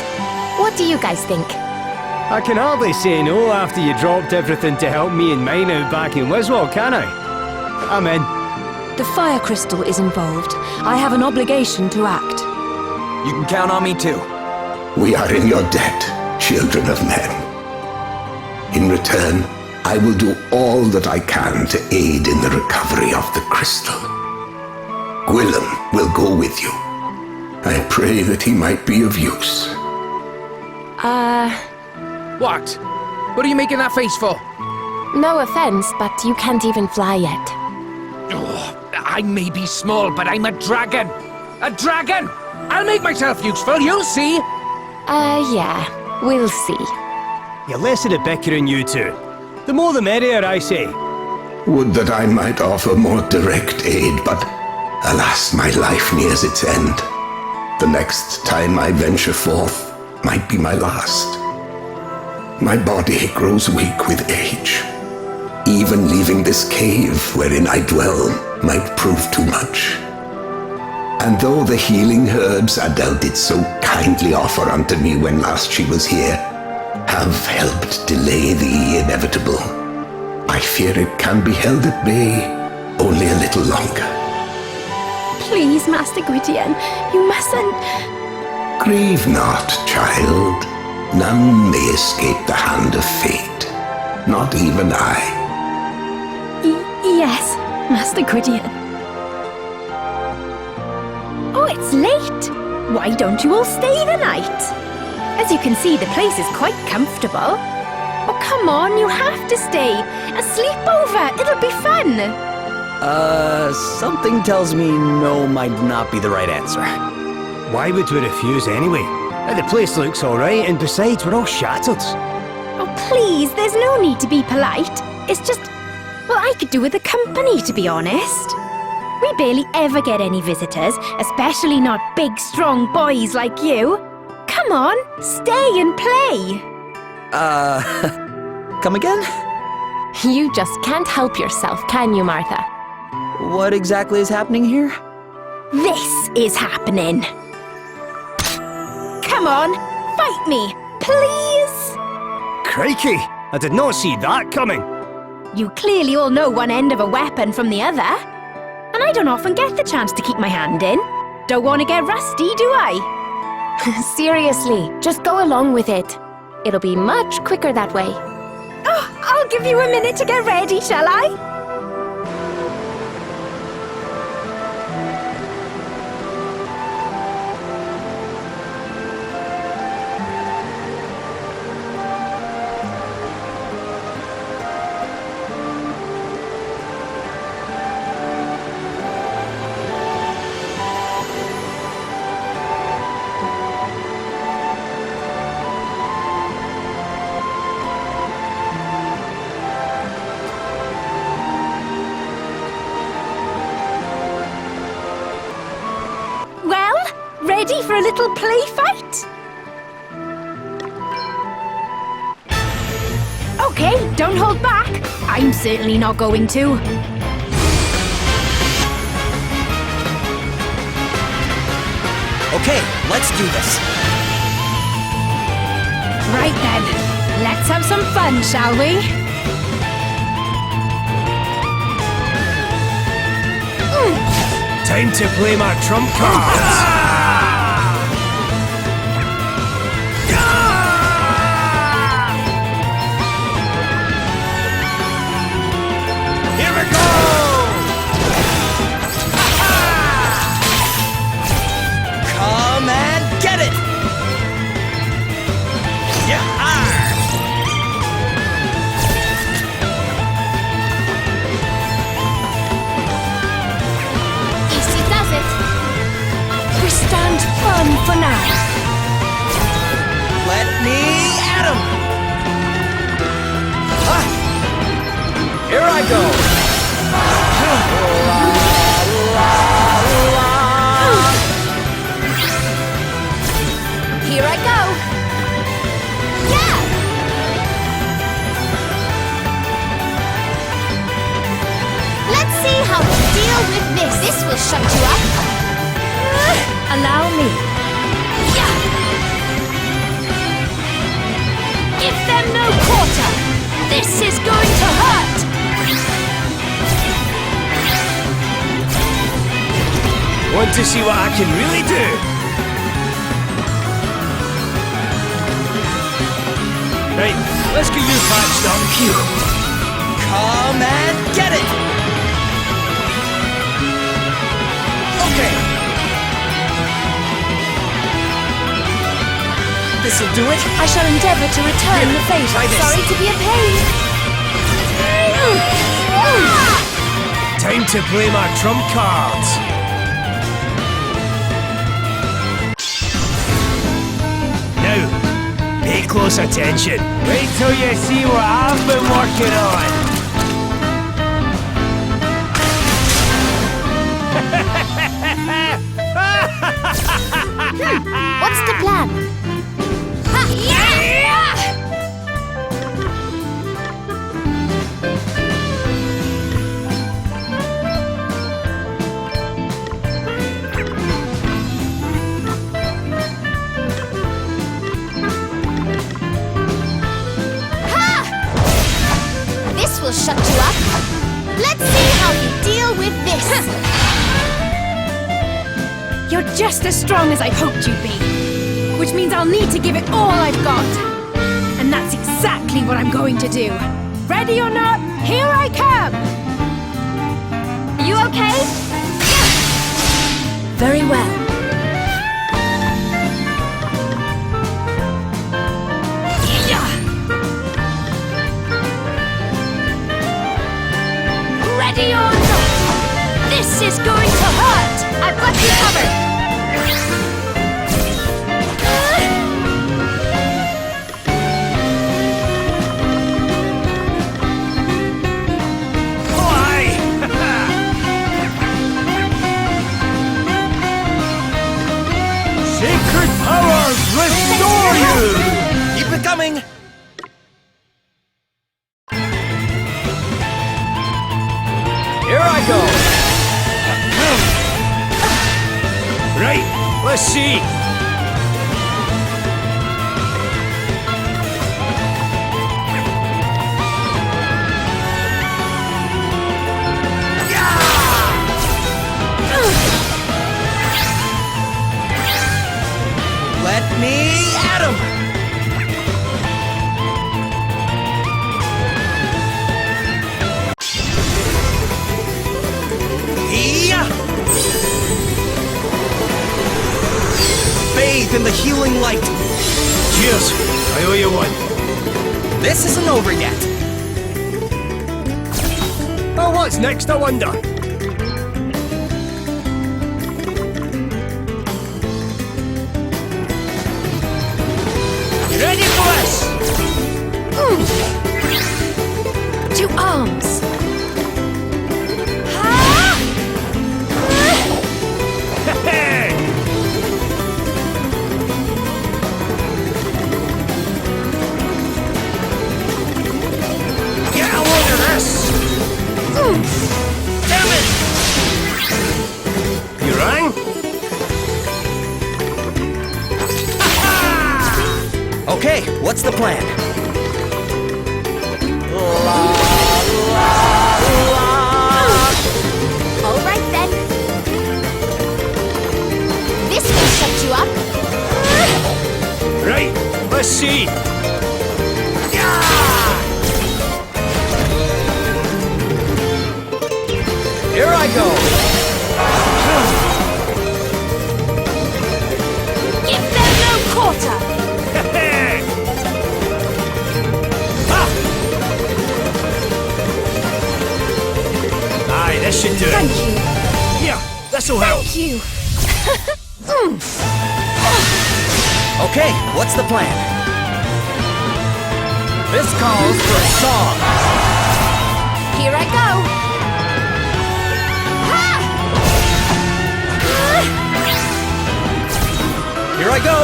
What do you guys think? I can hardly say no after you dropped everything to help me and mine out back in Wiswall, can I? I'm in. The fire crystal is involved. I have an obligation to act. You can count on me too. We are in your debt, children of men. In return, I will do all that I can to aid in the recovery of the crystal. Gwilym will go with you. I pray that he might be of use. What? What are you making that face for? No offense, but you can't even fly yet. Oh, I may be small, but I'm a dragon! A dragon! I'll make myself useful, you'll see! Yeah, we'll see. You're less of the bickering, you two. The more the merrier, I say. Would that I might offer more direct aid, but Alas, my life nears its end. The next time I venture forth might be my last. My body grows weak with age. Even leaving this cave wherein I dwell might prove too much. And though the healing herbs Adele did so kindly offer unto me when last she was here have helped delay the inevitable, I fear it can be held at bay only a little longer. Please, Master Gwydion, you mustn't... Grieve not, child. None may escape the hand of fate. Not even I. Yes, Master Gwydion. Oh, it's late. Why don't you all stay the night? As you can see, the place is quite comfortable. Oh, come on, you have to stay. A sleepover, it'll be fun. Something tells me no might not be the right answer. Why would we refuse anyway? The place looks alright, and besides, we're all shattered. Oh, please, there's no need to be polite. It's just... well, I could do with the company, to be honest. We barely ever get any visitors, especially not big, strong boys like you. Come on, stay and play. Come again? You just can't help yourself, can you, Martha? What exactly is happening here? This is happening. Come on, fight me, please. Crikey! I did not see that coming. You clearly all know one end of a weapon from the other. And I don't often get the chance to keep my hand in. Don't want to get rusty, do I? Seriously, just go along with it. It'll be much quicker that way. Oh, I'll give you a minute to get ready, shall I? Ready for a little play fight? Okay, don't hold back. I'm certainly not going to. Okay, let's do this. Right then, let's have some fun, shall we? Time to play my trump cards! Here we go! Come and get it! Easy does it. We stand firm for now. Let me at him! Here I go! Here I go. Yeah! Let's see how to deal with this. This will shut you up. Allow me. Yeah! Give them no quarter. This is going to hurt. Want to see what I can really do? Right, let's get you patched up. Phew. Come and get it! Okay. This'll do it. I shall endeavour to return Here, the favour. try this. Sorry to be a pain. Time to play my trump cards. Now, pay close attention. Wait till you see what I've been working on. What's the plan? Ha! This will shut you up. Let's see how you deal with this. You're just as strong as I hoped you'd be. Which means I'll need to give it all I've got. And that's exactly what I'm going to do. Ready or not, here I come! You okay? Very well. Ready or not, this is going to hurt! I've got you covered! Sacred powers restore you! Keep it coming! Here I go! Right, let's see! Let me at him! Bathe in the healing light. Cheers! I owe you one. This isn't over yet. Oh, what's next, I wonder? You ready for this? To arms! Get a load of this! Damn it! You rang? Okay, what's the plan? All right then. This will shut you up. Right, let's see. Here I go. Give them no quarter. Aye, this should do it. Thank you. Yeah, this'll help. Thank you. Okay, what's the plan? This calls for a song. Here I go. Here I go.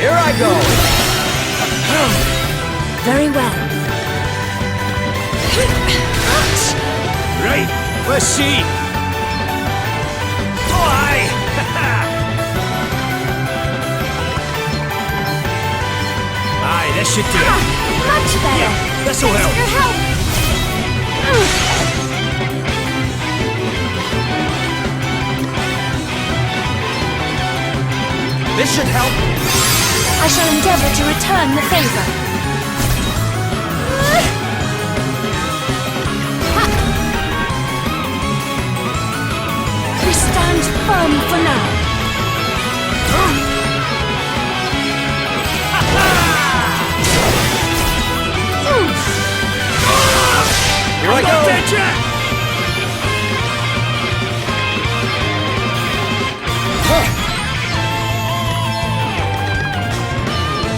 Here I go. Very well. Right, let's see. Oh, aye. Aye, this should do it. Much better. Yeah, this'll help. Your help. This should help. I shall endeavor to return the favor. We stand firm for now. Here I go.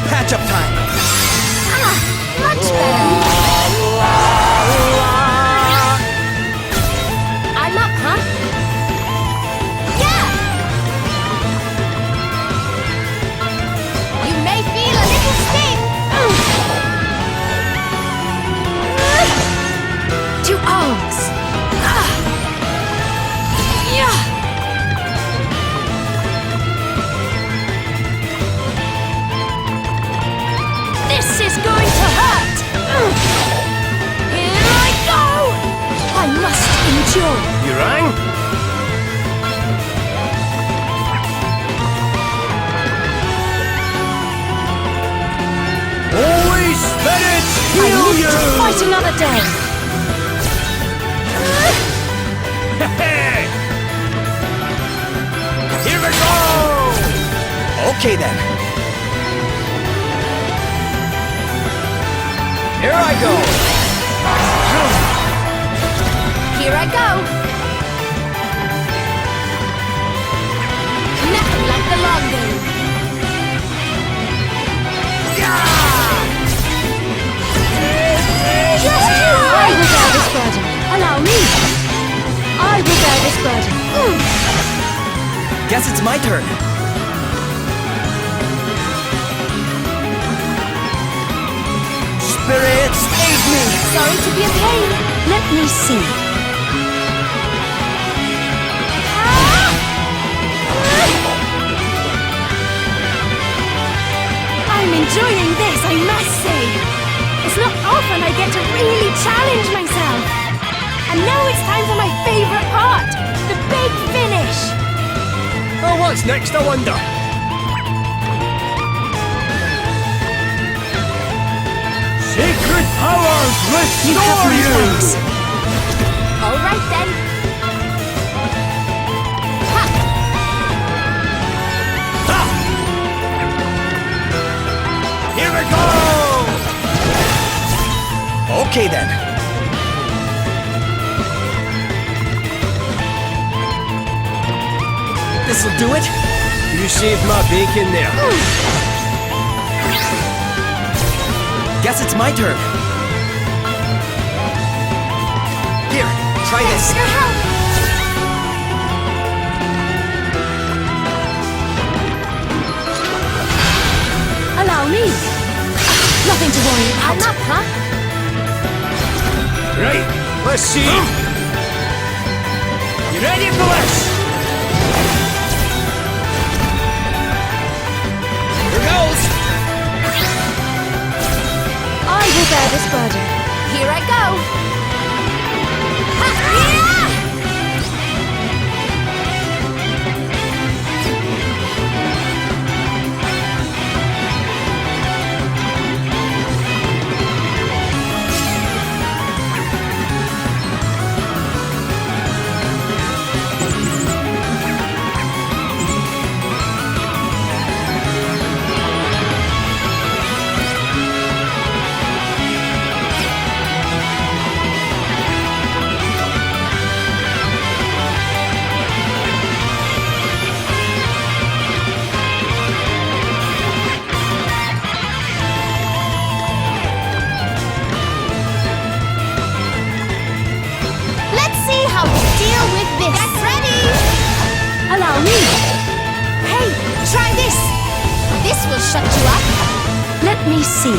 Patch-up time. Much better. This is going to hurt! Here I go! I must endure. You rang? Holy spirits, I heal live you! to fight another day. Here we go! Okay then. Here I go! Here I go. Nothing like the long game. Just you! I will bear this burden. Allow me. I will bear this burden. Guess it's my turn. Spirits, aid me! Sorry to be a pain. Let me see. I'm enjoying this, I must say. It's not often I get to really challenge myself. And now it's time for my favorite part, the big finish. Oh, what's next, I wonder? Sacred powers, You have restore my you! thanks. All right then. Ha! Here we go! Okay then. This'll do it. You saved my bacon there. Guess it's my turn. Here, try this. Your help. Allow me. Nothing to worry about. I'm up, huh? Right, let's see. You ready for this? Here goes. I will bear this burden. Here I go. Ha! Yeah! Let's see how to deal with this. Get ready! Allow me. Hey, try this. This will shut you up. Let me see.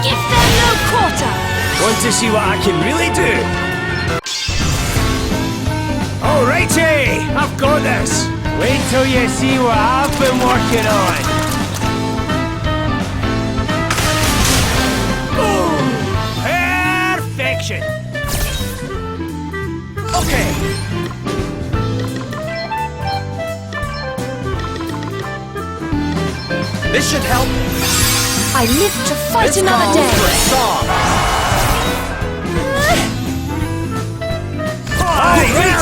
Give them no quarter. Want to see what I can really do? Alrighty, I've got this. Wait till you see what I've been working on. Perfection. Okay. This should help. I live to fight This another calls day. for a song.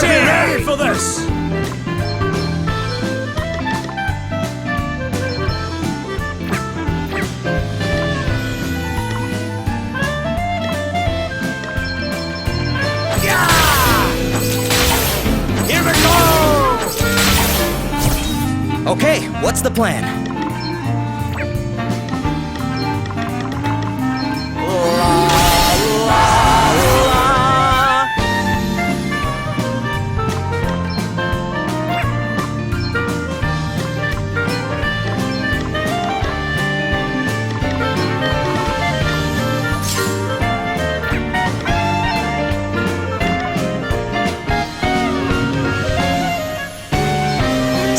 Be ready for this. Here we go! Okay, what's the plan?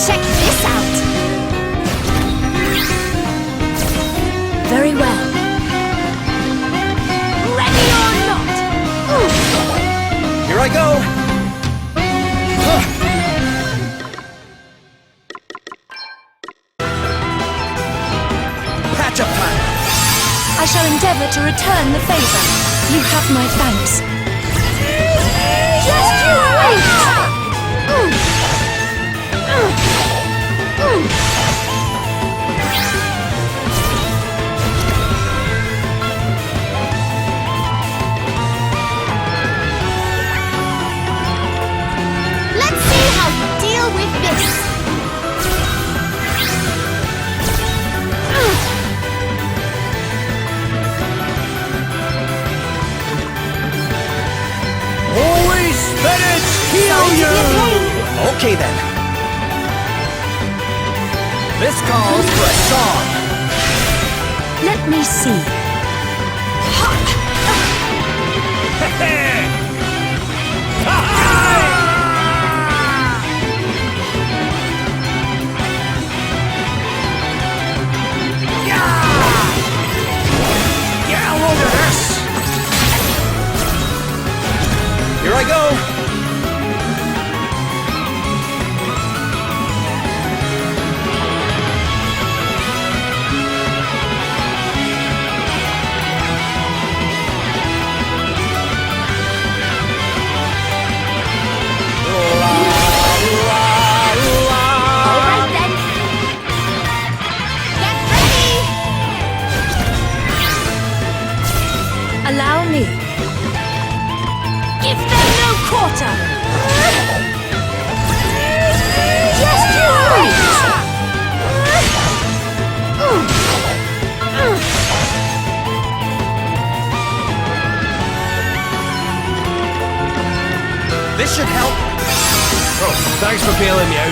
Check this out. I shall endeavour to return the favour. You have my thanks. Just you wait! Let's see how you deal with this. Holy spirits, heal you! Okay then. This calls for a song. Let me see. Get a load of this. Here I go. All right then. Get ready. Allow me. Give them no quarter. Just you wait. This should help. Oh, thanks for bailing me out.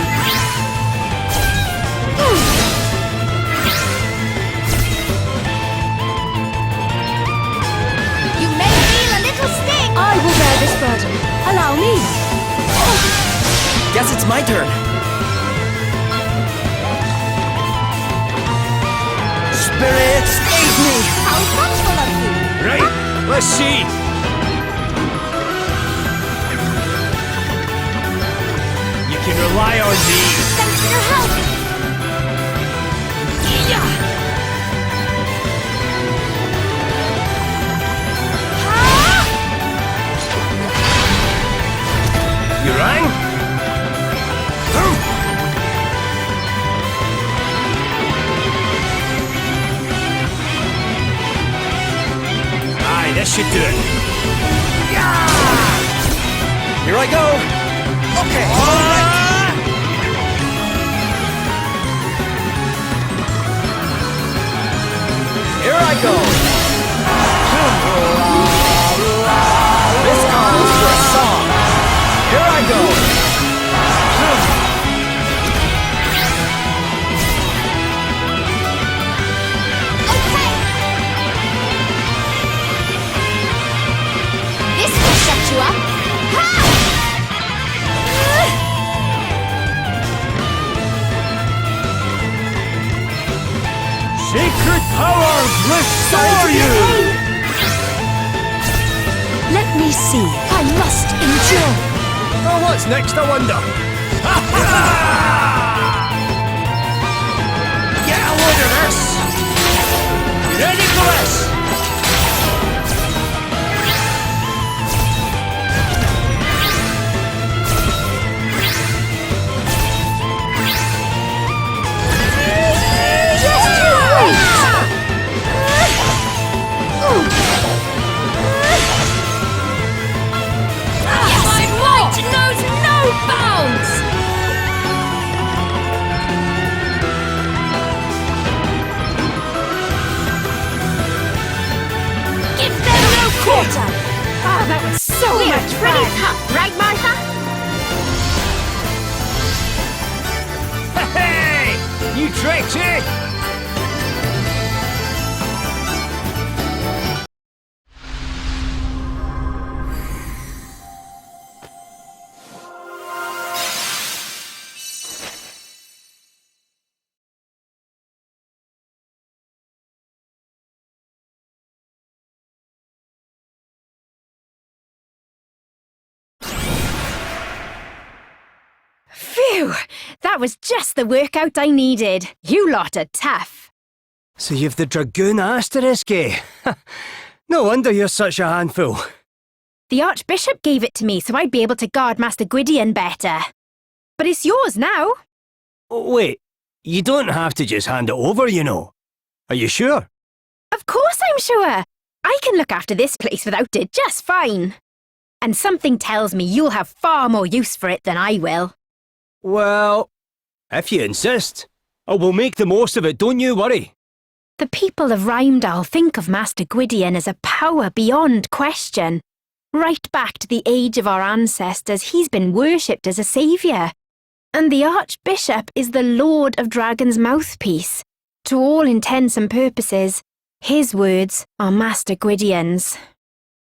You may feel a little sting. I will bear this burden. Allow me. Guess it's my turn. Spirits, aid me! How thoughtful of you. Right, let's see. You can rely on me. Thanks for your help. You rang? Aye, this should do it. Here I go. Okay, all right. Here I go. This calls for a song. Here I go. Okay. This will shut you up. Sacred powers restore you! Let me see. I must endure. Oh, what's next, I wonder? Get a load of this! Ready for this? My might knows no bounds! Give them no quarter! Oh, that was so We are much pretty fun. tough, right, Martha? Hey! You tricked it! Phew! That was just the workout I needed. You lot are tough. So you've the Dragoon asterisk, eh? No wonder you're such a handful. The Archbishop gave it to me so I'd be able to guard Master Gwydion better. But it's yours now. Oh, wait, you don't have to just hand it over, you know. Are you sure? Of course I'm sure. I can look after this place without it just fine. And something tells me you'll have far more use for it than I will. Well, if you insist. I will make the most of it, don't you worry. The people of Rymedal think of Master Gwydion as a power beyond question. Right back to the age of our ancestors, he's been worshipped as a saviour. And the Archbishop is the Lord of Dragon's mouthpiece. To all intents and purposes, his words are Master Gwydion's.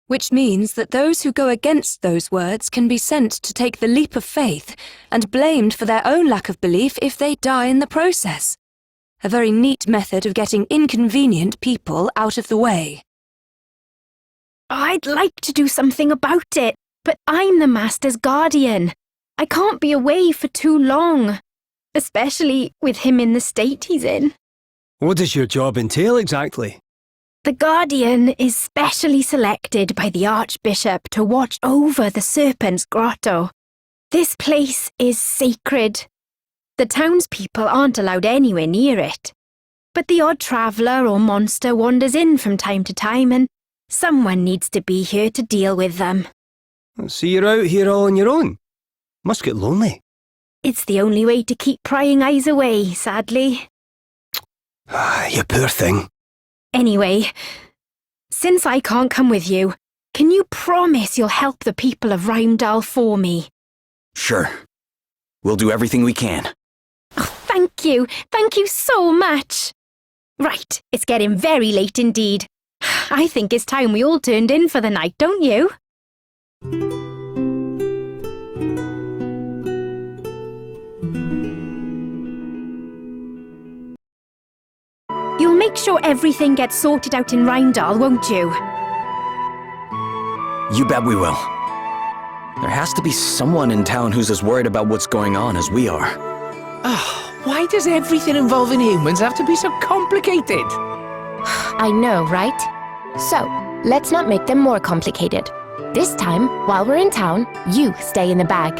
Which means that those who go against those words can be sent to take the leap of faith and blamed for their own lack of belief if they die in the process. A very neat method of getting inconvenient people out of the way. I'd like to do something about it, but I'm the Master's guardian. I can't be away for too long, especially with him in the state he's in. What does your job entail exactly? The Guardian is specially selected by the Archbishop to watch over the Serpent's Grotto. This place is sacred. The townspeople aren't allowed anywhere near it. But the odd traveller or monster wanders in from time to time and someone needs to be here to deal with them. So you're out here all on your own? Must get lonely. It's the only way to keep prying eyes away, sadly. You poor thing. Anyway, since I can't come with you, can you promise you'll help the people of Rymedal for me? Sure. We'll do everything we can. Oh, thank you. Thank you so much. Right, it's getting very late indeed. I think it's time we all turned in for the night, don't you? You'll make sure everything gets sorted out in Rymedal, won't you? You bet we will. There has to be someone in town who's as worried about what's going on as we are. Why does everything involving humans have to be so complicated? I know, right? So, let's not make them more complicated. This time, while we're in town, you stay in the bag.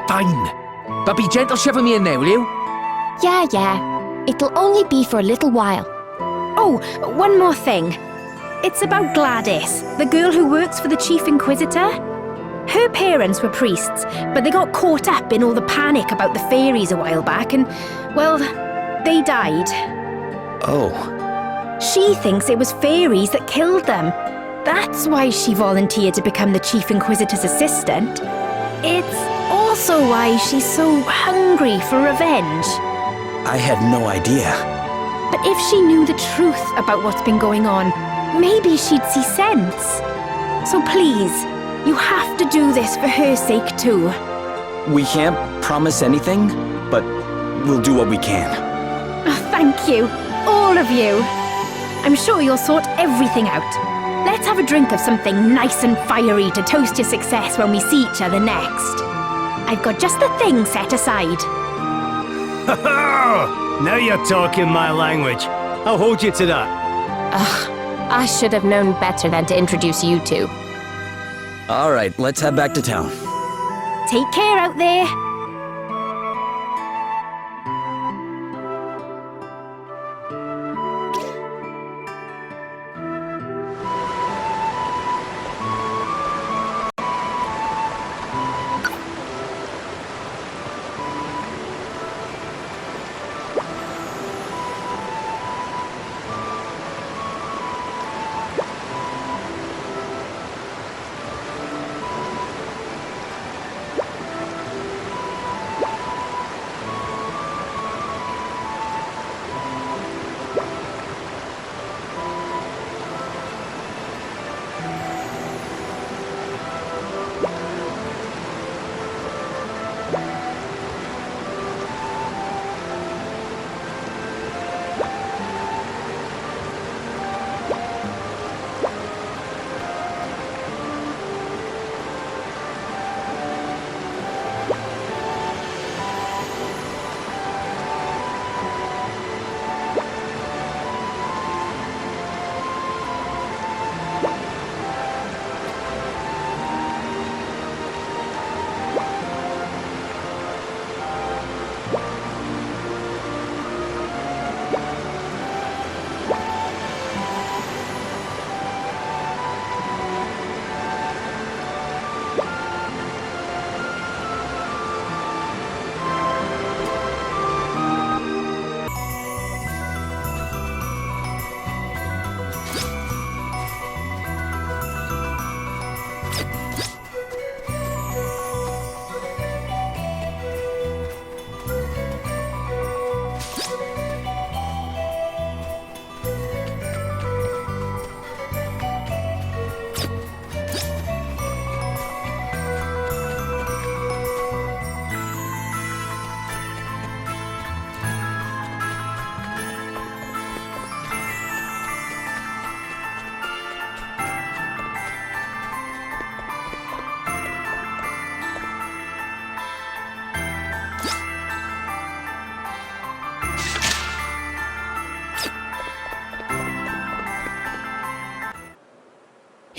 Fine. But be gentle shoving me in there, will you? Yeah. It'll only be for a little while. Oh, one more thing. It's about Gladys, the girl who works for the Chief Inquisitor. Her parents were priests, but they got caught up in all the panic about the fairies a while back and, well, they died. Oh. She thinks it was fairies that killed them. That's why she volunteered to become the Chief Inquisitor's assistant. It's also why she's so hungry for revenge. I had no idea. But if she knew the truth about what's been going on, maybe she'd see sense. So please, you have to do this for her sake too. We can't promise anything, but we'll do what we can. Oh, thank you, all of you. I'm sure you'll sort everything out. Let's have a drink of something nice and fiery to toast your success when we see each other next. I've got just the thing set aside. Now you're talking my language. I'll hold you to that. I should have known better than to introduce you two. All right, let's head back to town. Take care out there.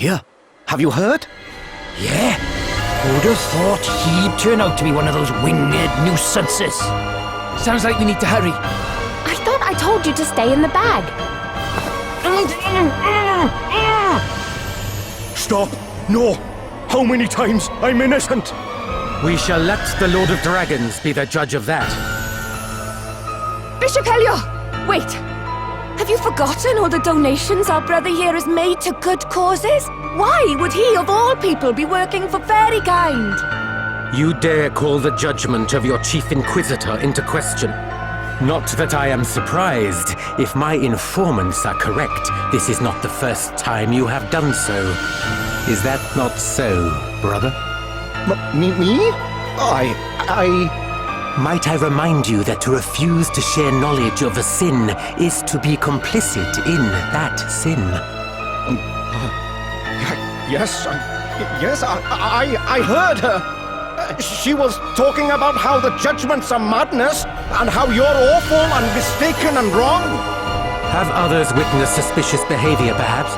Here, have you heard? Yeah? Who'd have thought he'd turn out to be one of those winged nuisances? Sounds like we need to hurry. I thought I told you to stay in the bag. Stop! No! How many times? I'm innocent! We shall let the Lord of Dragons be the judge of that. Bishop Helio! Wait! Have you forgotten all the donations our brother here has made to good causes? Why would he, of all people, be working for fairy kind? You dare call the judgment of your chief inquisitor into question? Not that I am surprised. If my informants are correct, this is not the first time you have done so. Is that not so, brother? Me? Might I remind you that to refuse to share knowledge of a sin is to be complicit in that sin? Yes, I heard her. She was talking about how the judgments are madness, and how you're awful and mistaken and wrong. Have others witnessed suspicious behavior, perhaps?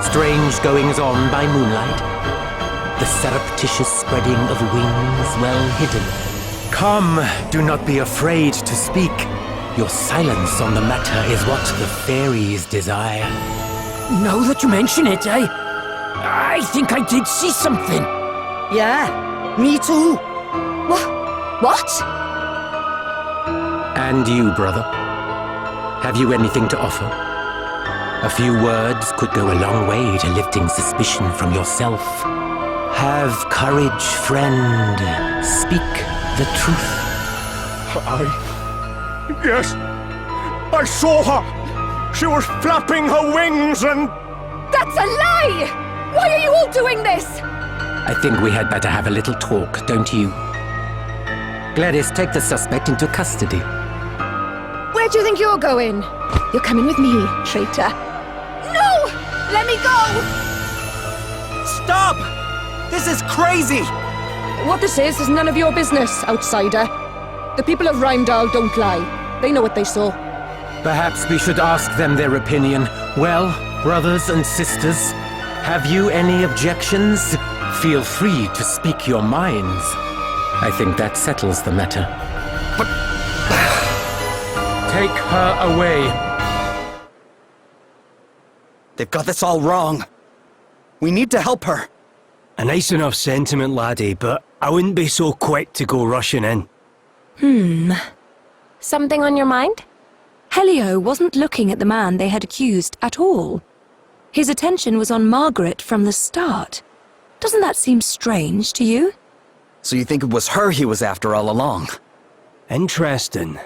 Strange goings-on by moonlight? The surreptitious spreading of wings well hidden? Come, do not be afraid to speak. Your silence on the matter is what the fairies desire. Now that you mention it, I think I did see something. Yeah, me too. What? And you, brother? Have you anything to offer? A few words could go a long way to lifting suspicion from yourself. Have courage, friend. Speak the truth. Yes! I saw her! She was flapping her wings and... That's a lie! Why are you all doing this? I think we had better have a little talk, don't you? Gladys, take the suspect into custody. Where do you think you're going? You're coming with me, traitor. No! Let me go! Stop! This is crazy! What this is none of your business, outsider. The people of Rymedal don't lie. They know what they saw. Perhaps we should ask them their opinion. Well, brothers and sisters, have you any objections? Feel free to speak your minds. I think that settles the matter. But... Take her away. They've got this all wrong. We need to help her. A nice enough sentiment, laddie, but I wouldn't be so quick to go rushing in. Something on your mind? Helio wasn't looking at the man they had accused at all. His attention was on Margaret from the start. Doesn't that seem strange to you? So you think it was her he was after all along? Interesting.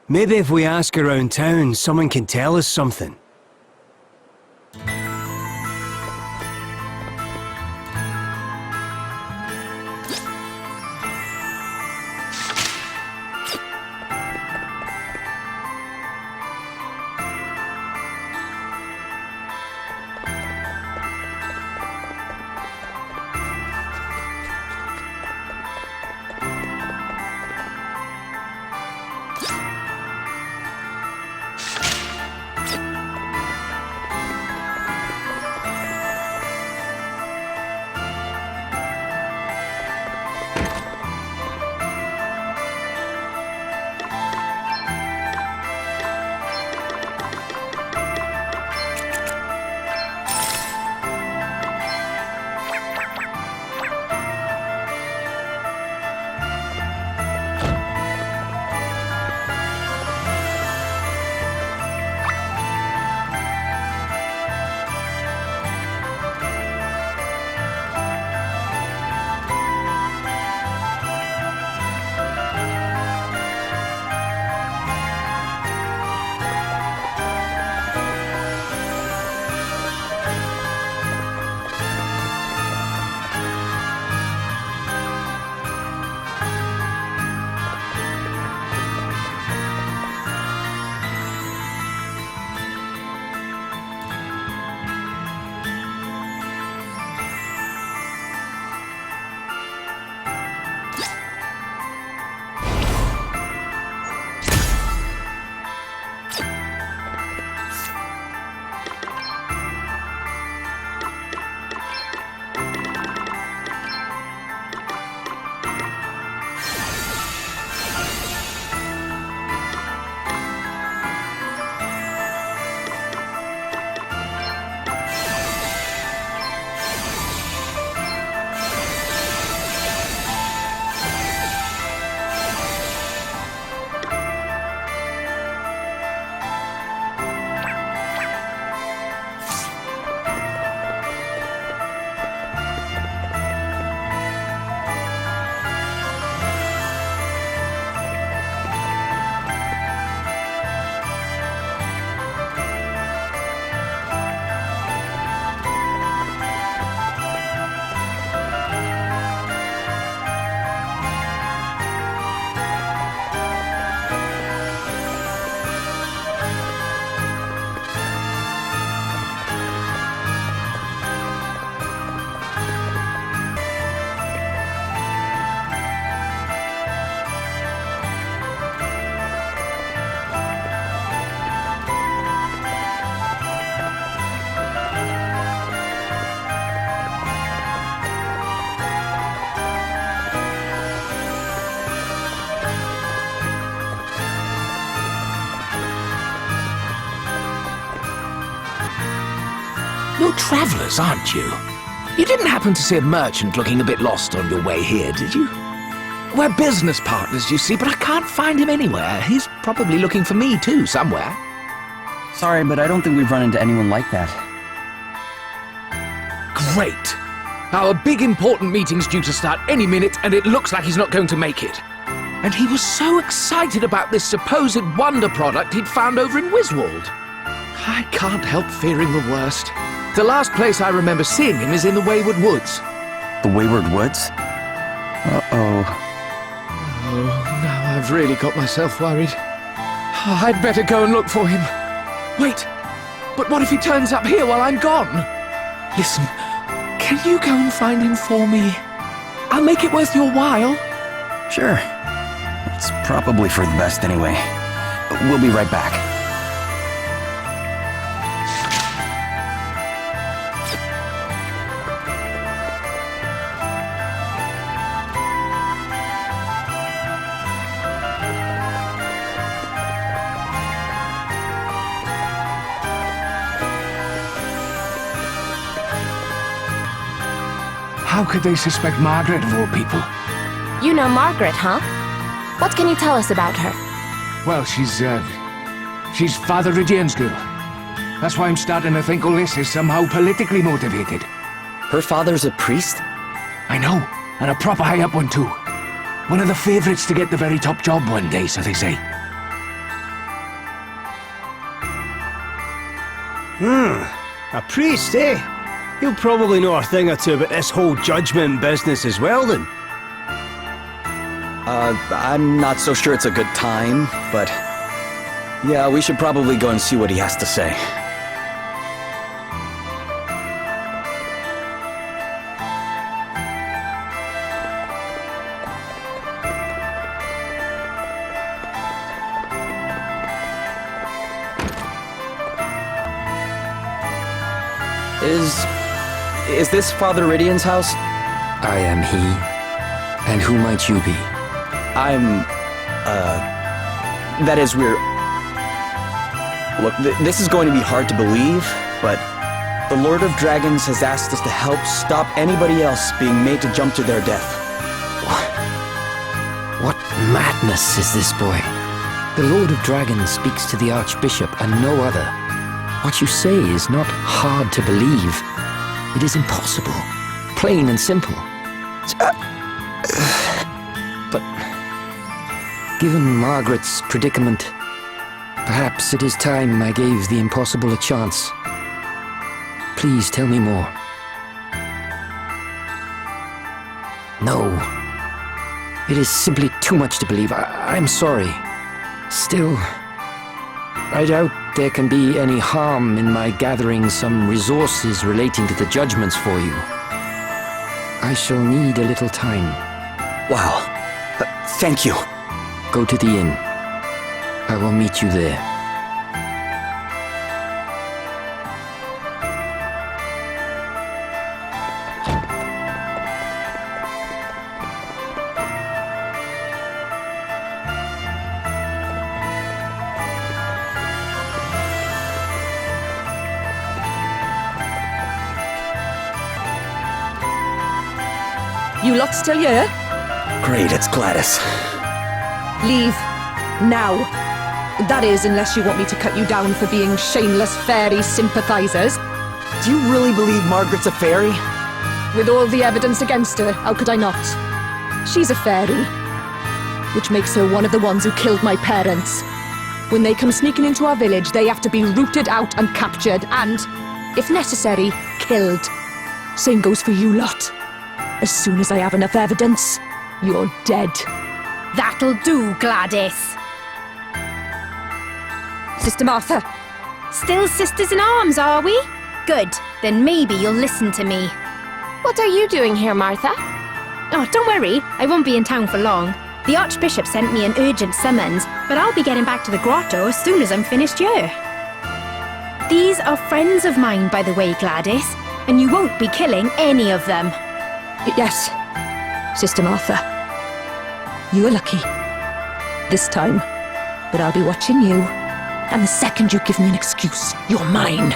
Maybe if we ask around town, someone can tell us something. travelers, aren't you? You didn't happen to see a merchant looking a bit lost on your way here, did you? We're business partners, you see, but I can't find him anywhere. He's probably looking for me too, somewhere. Sorry, but I don't think we've run into anyone like that. Great! Our big important meeting's due to start any minute, and it looks like he's not going to make it. And he was so excited about this supposed wonder product he'd found over in Wiswold. I can't help fearing the worst. The last place I remember seeing him is in the Wayward Woods. The Wayward Woods? Uh-oh. Oh, now I've really got myself worried. I'd better go and look for him. Wait, but what if he turns up here while I'm gone? Listen, can you go and find him for me? I'll make it worth your while. Sure. It's probably for the best anyway. We'll be right back. How could they suspect Margaret of all people? You know Margaret, huh? What can you tell us about her? Well, she's Father Ridian's girl. That's why I'm starting to think all this is somehow politically motivated. Her father's a priest? I know, and a proper high-up one too. One of the favorites to get the very top job one day, so they say. A priest, eh? He'll probably know a thing or two about this whole judgment business as well, then. I'm not so sure it's a good time, but... yeah, we should probably go and see what he has to say. Is this Father Ridian's house? I am he. And who might you be? That is, Look, this is going to be hard to believe, but the Lord of Dragons has asked us to help stop anybody else being made to jump to their death. What madness is this, boy? The Lord of Dragons speaks to the Archbishop and no other. What you say is not hard to believe. It is impossible. Plain and simple. But given Margaret's predicament, perhaps it is time I gave the impossible a chance. Please tell me more. No. It is simply too much to believe. I'm sorry. Still, I doubt there can be any harm in my gathering some resources relating to the judgments for you. I shall need a little time. Wow. Thank you. Go to the inn. I will meet you there. You lot still here? Great, it's Gladys. Leave. Now. That is, unless you want me to cut you down for being shameless fairy sympathizers. Do you really believe Margaret's a fairy? With all the evidence against her, how could I not? She's a fairy. Which makes her one of the ones who killed my parents. When they come sneaking into our village, they have to be rooted out and captured and, if necessary, killed. Same goes for you lot. As soon as I have enough evidence, you're dead. That'll do, Gladys. Sister Martha. Still sisters in arms, are we? Good. Then maybe you'll listen to me. What are you doing here, Martha? Oh, don't worry. I won't be in town for long. The Archbishop sent me an urgent summons, but I'll be getting back to the grotto as soon as I'm finished here. These are friends of mine, by the way, Gladys, and you won't be killing any of them. Yes, Sister Martha. You are lucky. This time. But I'll be watching you. And the second you give me an excuse, you're mine.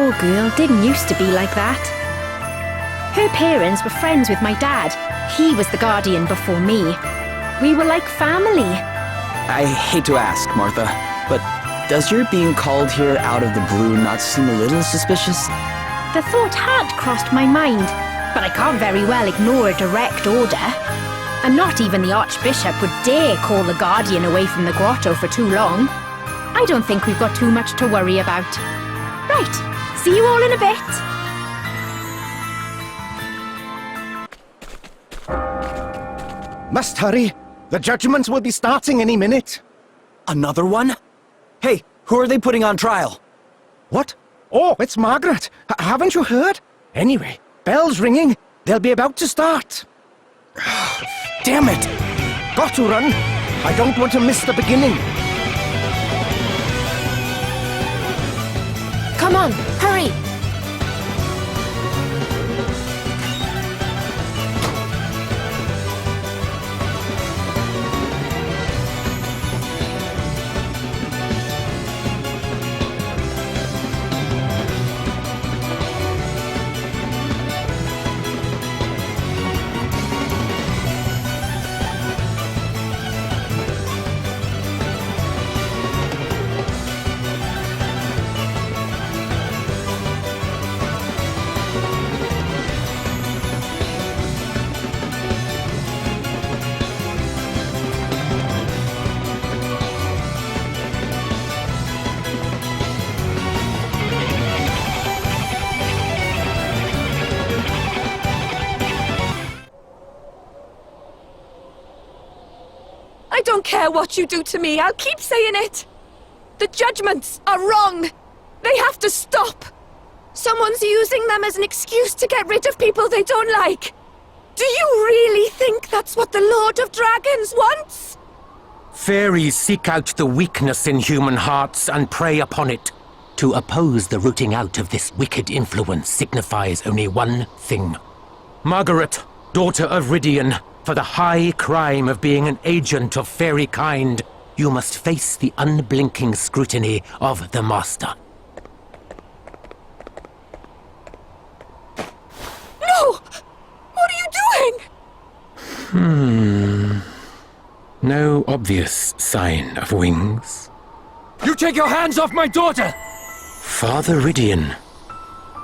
poor girl didn't used to be like that. Her parents were friends with my dad. He was the guardian before me. We were like family. I hate to ask, Martha, but does your being called here out of the blue not seem a little suspicious? The thought had crossed my mind, but I can't very well ignore a direct order. And not even the Archbishop would dare call the Guardian away from the grotto for too long. I don't think we've got too much to worry about. Right, see you all in a bit. Must hurry. The judgments will be starting any minute. Another one? Hey, who are they putting on trial? What? Oh, it's Margaret. Haven't you heard? Anyway, bell's ringing. They'll be about to start. Damn it! Got to run. I don't want to miss the beginning. Come on, hurry! I don't care what you do to me, I'll keep saying it. The judgments are wrong. They have to stop. Someone's using them as an excuse to get rid of people they don't like. Do you really think that's what the Lord of Dragons wants? Fairies seek out the weakness in human hearts and prey upon it. To oppose the rooting out of this wicked influence signifies only one thing. Margaret, daughter of Rydian, for the high crime of being an agent of fairy kind, you must face the unblinking scrutiny of the Master. No! What are you doing? No obvious sign of wings. You take your hands off my daughter! Father Rydian,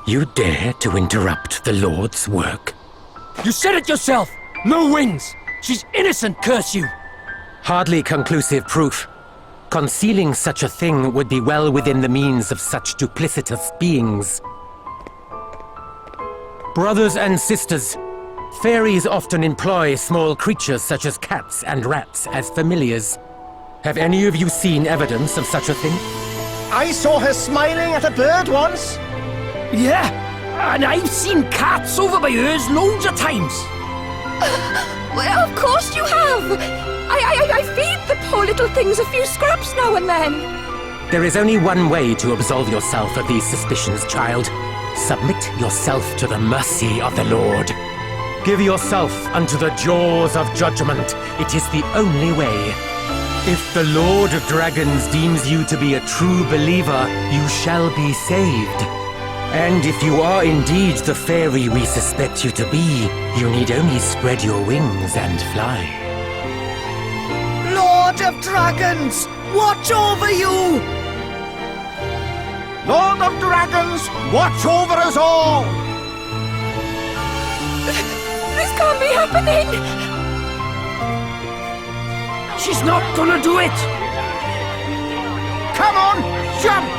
you dare to interrupt the Lord's work? You said it yourself! No wings! She's innocent, curse you! Hardly conclusive proof. Concealing such a thing would be well within the means of such duplicitous beings. Brothers and sisters, fairies often employ small creatures such as cats and rats as familiars. Have any of you seen evidence of such a thing? I saw her smiling at a bird once. Yeah, and I've seen cats over by hers loads of times. Well, of course you have! I feed the poor little things a few scraps now and then. There is only one way to absolve yourself of these suspicions, child. Submit yourself to the mercy of the Lord. Give yourself unto the jaws of judgment. It is the only way. If the Lord of Dragons deems you to be a true believer, you shall be saved. And if you are indeed the fairy we suspect you to be, you need only spread your wings and fly. Lord of Dragons, watch over you! Lord of Dragons, watch over us all! This can't be happening! She's not gonna do it! Come on, jump!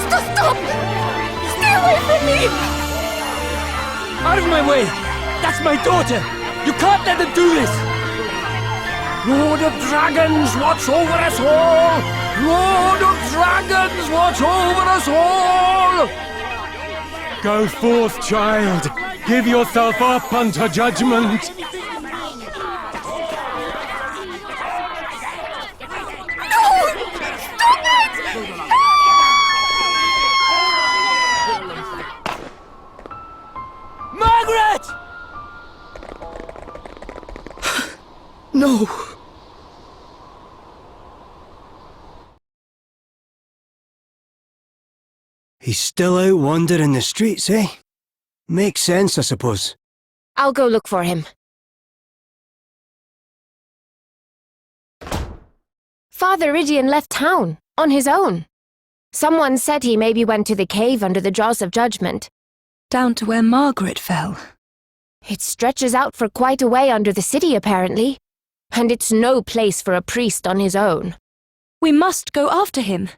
Stop! Stay away from me! Out of my way! That's my daughter! You can't let them do this! Lord of Dragons, watch over us all! Lord of Dragons, watch over us all! Go forth, child. Give yourself up unto judgment. Margaret! No! he's still out wandering the streets, eh? Makes sense, I suppose. I'll go look for him. Father Idion left town, on his own. Someone said he maybe went to the cave under the Jaws of Judgment. Down to where Margaret fell. It stretches out for quite a way under the city, apparently. And it's no place for a priest on his own. We must go after him.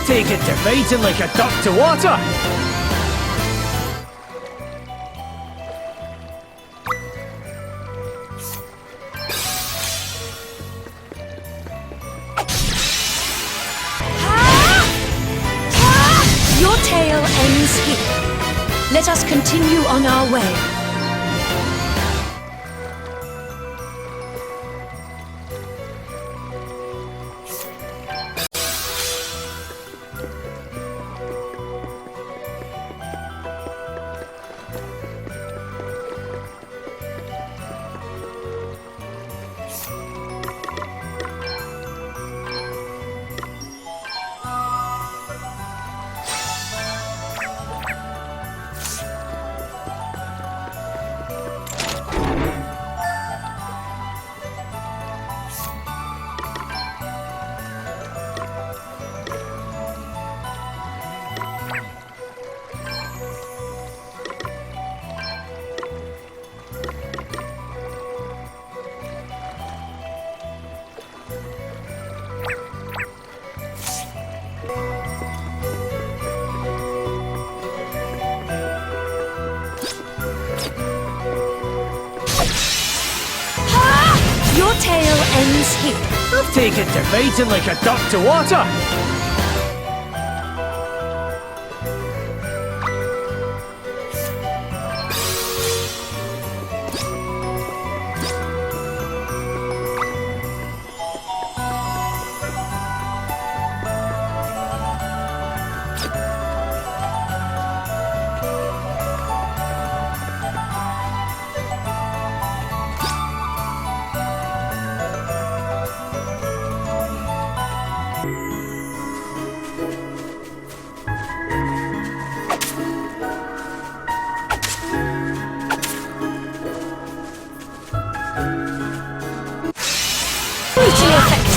Take it to fighting like a duck to water! Your tale ends here. Let us continue on our way. Your tale ends here. I'll take it to fighting like a duck to water!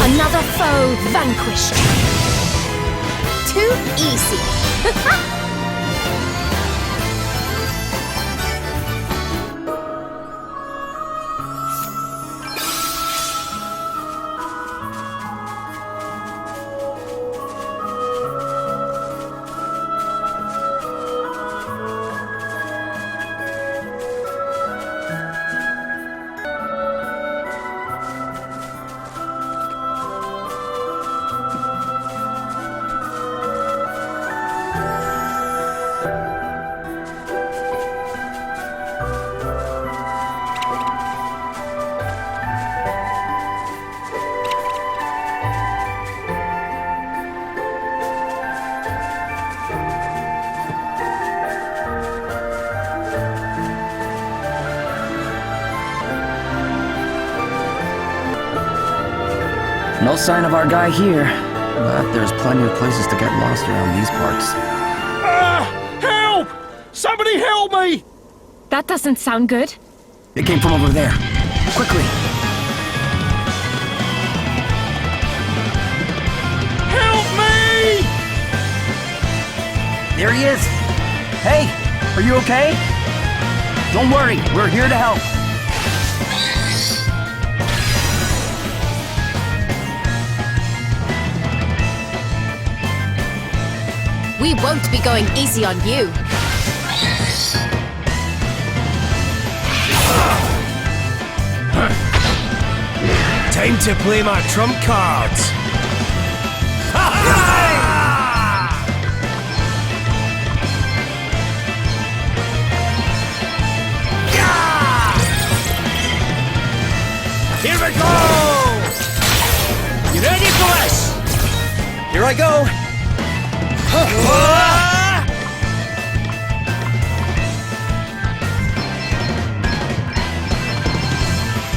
Another foe vanquished. Too easy. No sign of our guy here, but there's plenty of places to get lost around these parts. Help! Somebody help me! That doesn't sound good. It came from over there. Quickly! Help me! There he is! Hey, are you okay? Don't worry, we're here to help. We won't be going easy on you. Time to play my trump cards. Here we go! You ready for this? Here I go!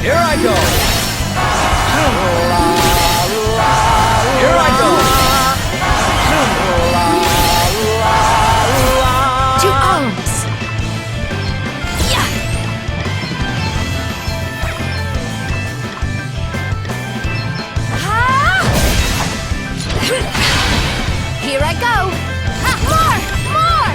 Here I go! Here I go! To arms! Here I go! More! More!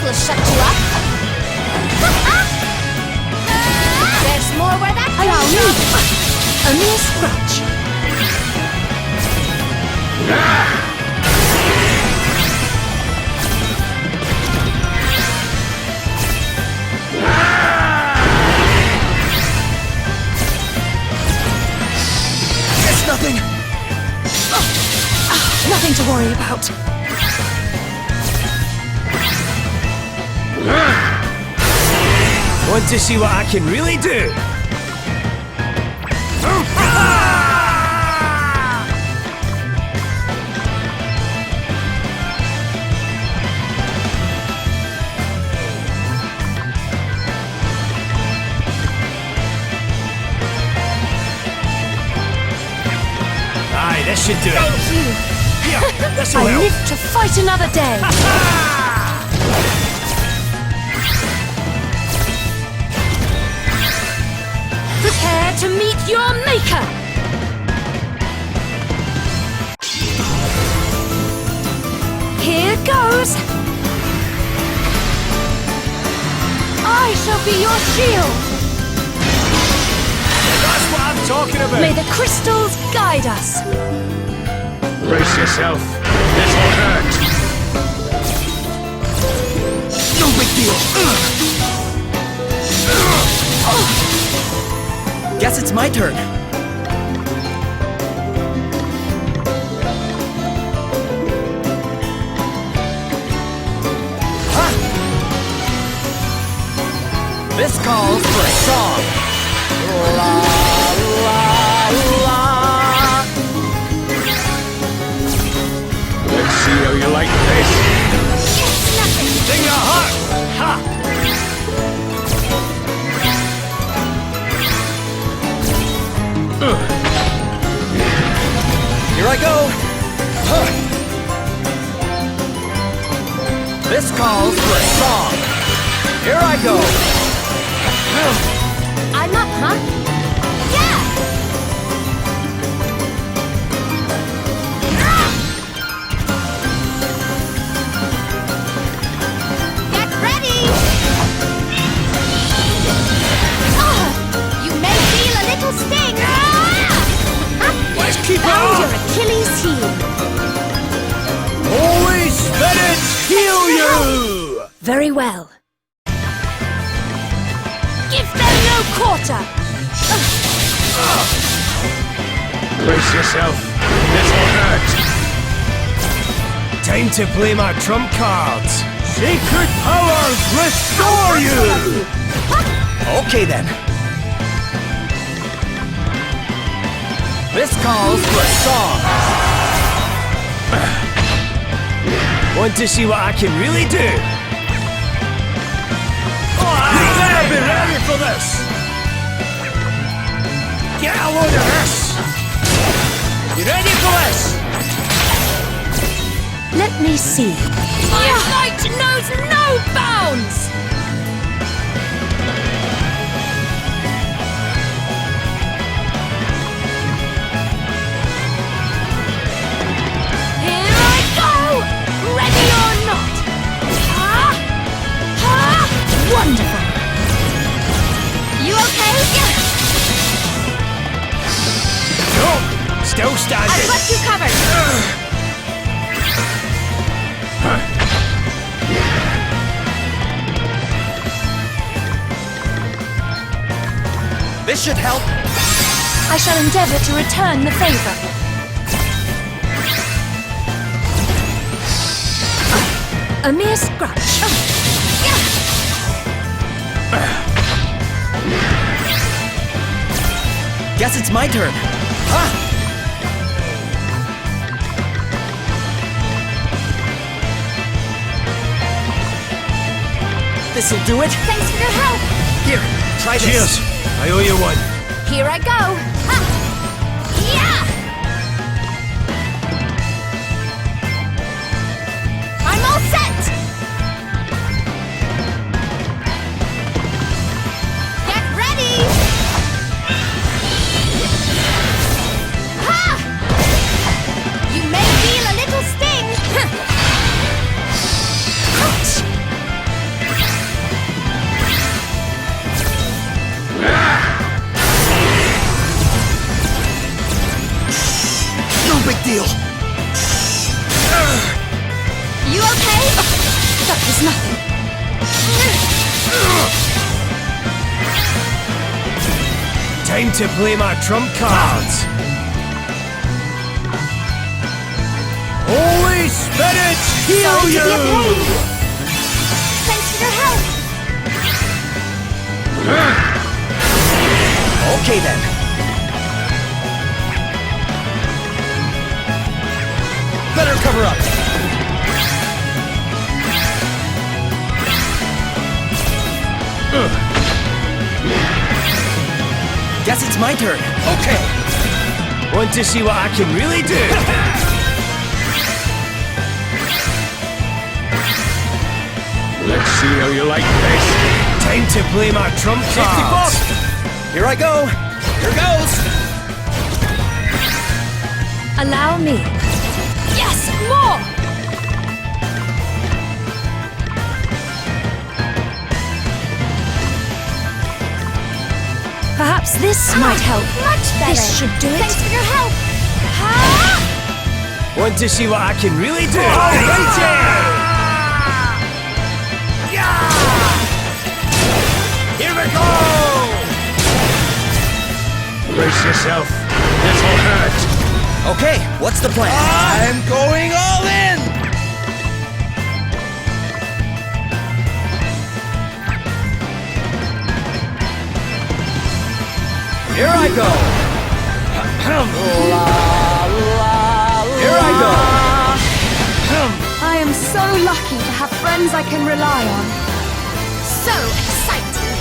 Will shut you up. There's more where that Allow came me. from. A mere scratch. It's nothing. Nothing to worry about. Want to see what I can really do? Aye, this should do it. Thank you. Here, this'll I help. live to fight another day. Prepare to meet your maker! Here goes! I shall be your shield! That's what I'm talking about. May the crystals guide us. Brace yourself. This'll hurt. No big deal. Guess it's my turn. This calls for a song. La, la, la. Sting your heart! Ha! Here I go! This calls for a song. Here I go! I'm up, huh? Yeah! Get ready! You may feel a little sting. Let's keep Found on! your Achilles heel. Holy spirits, heal you! Very well. Give them no quarter. Brace yourself. This'll hurt. Time to play my trump cards. Sacred powers restore you! Okay then. This calls for a song. Want to see what I can really do? You better be ready for this! Get a load of this! You ready for this? Let me see. My might knows no bounds. Here I go! Ready or not? Wonderful! You okay? No! Still standing! I've got you covered! This should help. I shall endeavor to return the favor. A mere scratch. Guess it's my turn. This'll do it. Thanks for your help! Here, try this. Cheers! I owe you one. Here I go! Ha! Yeah! I'm all set! Get ready! Ha! You may feel a little sting! Ouch! No big deal. You okay? That was nothing. Time to play my trump cards. Holy spirits, heal Sorry to be a you! pain. Thanks for your help. Okay then. Better cover up. Guess it's my turn. Okay. Want to see what I can really do? Let's see how you like this. Time to play my trump cards. Here I go. Here goes. Allow me. Yes, more! Perhaps this might help. Much better. This should do it. Thanks for your help. Want to see what I can really do? Here we go! Brace yourself. This'll hurt. Okay, what's the plan? I'm going all in! Here I go. Here I go. I am so lucky to have friends friends I can rely on. So exciting!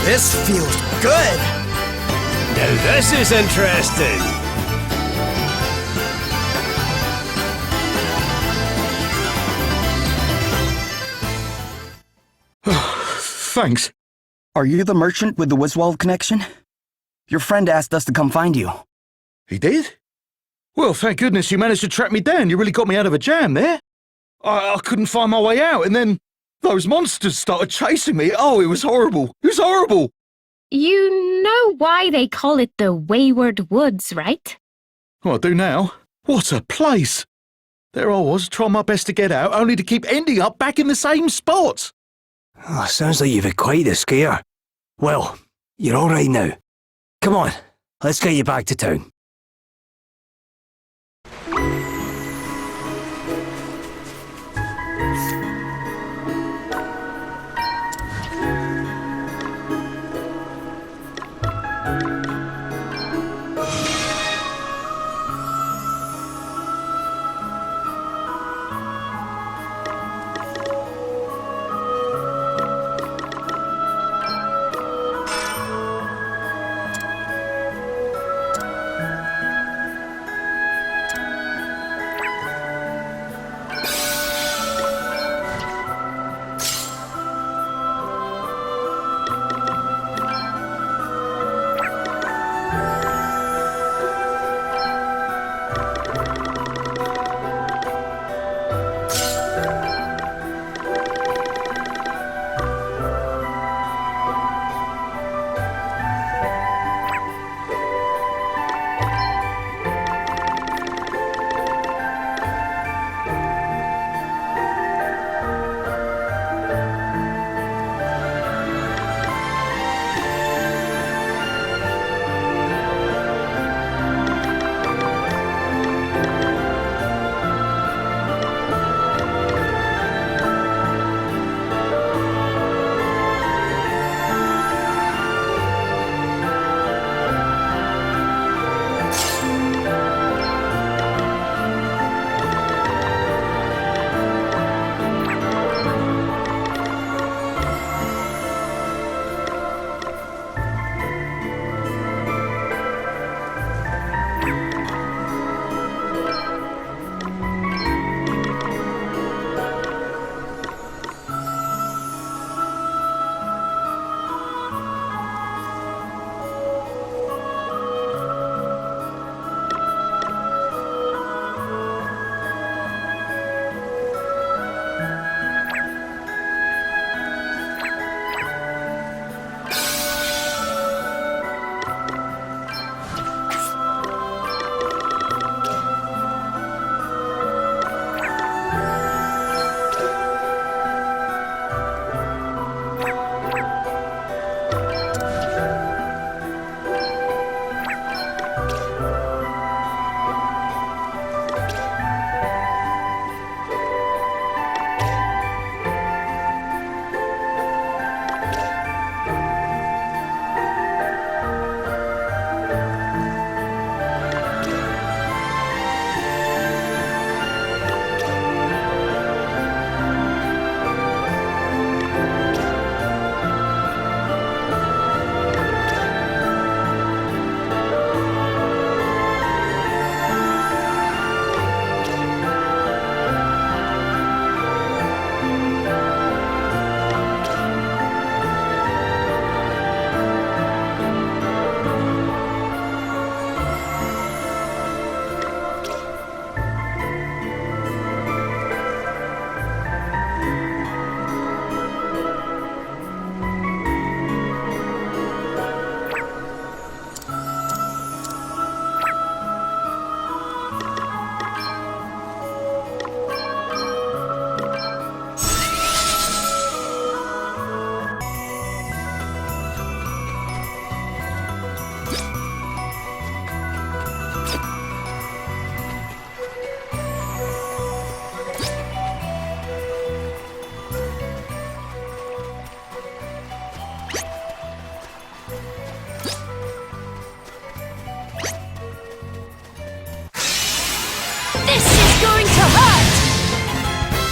This feels good. Now this is interesting. Thanks. Are you the merchant with the Wiswald connection? Your friend asked us to come find you. He did? Well, thank goodness you managed to track me down. You really got me out of a jam there. I couldn't find my way out, and then those monsters started chasing me. Oh, it was horrible. It was horrible. You know why they call it the Wayward Woods, right? Well, I do now. What a place. There I was, trying my best to get out, only to keep ending up back in the same spot. Oh, sounds like you've had quite a scare. Well, you're all right now. Come on, let's get you back to town.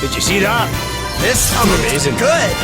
Did you see that? This is amazing. Good.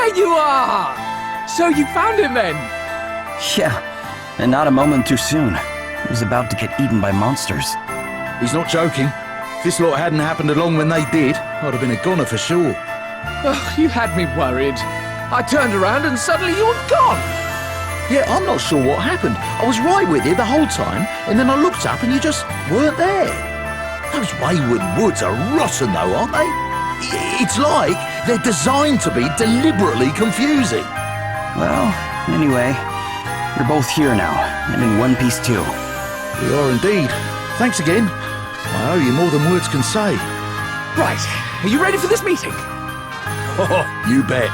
There you are! So you found him then? Yeah, and not a moment too soon. He was about to get eaten by monsters. He's not joking. If this lot hadn't happened along when they did, I'd have been a goner for sure. Oh, you had me worried. I turned around and suddenly you were gone. Yeah, I'm not sure what happened. I was right with you the whole time, and then I looked up and you just weren't there. Those wayward woods are rotten though, aren't they? It's like they're designed to be deliberately confusing. Well, anyway, you're both here now, and in one piece too. We are indeed. Thanks again. I owe you more than words can say. Right, are you ready for this meeting? Oh, you bet.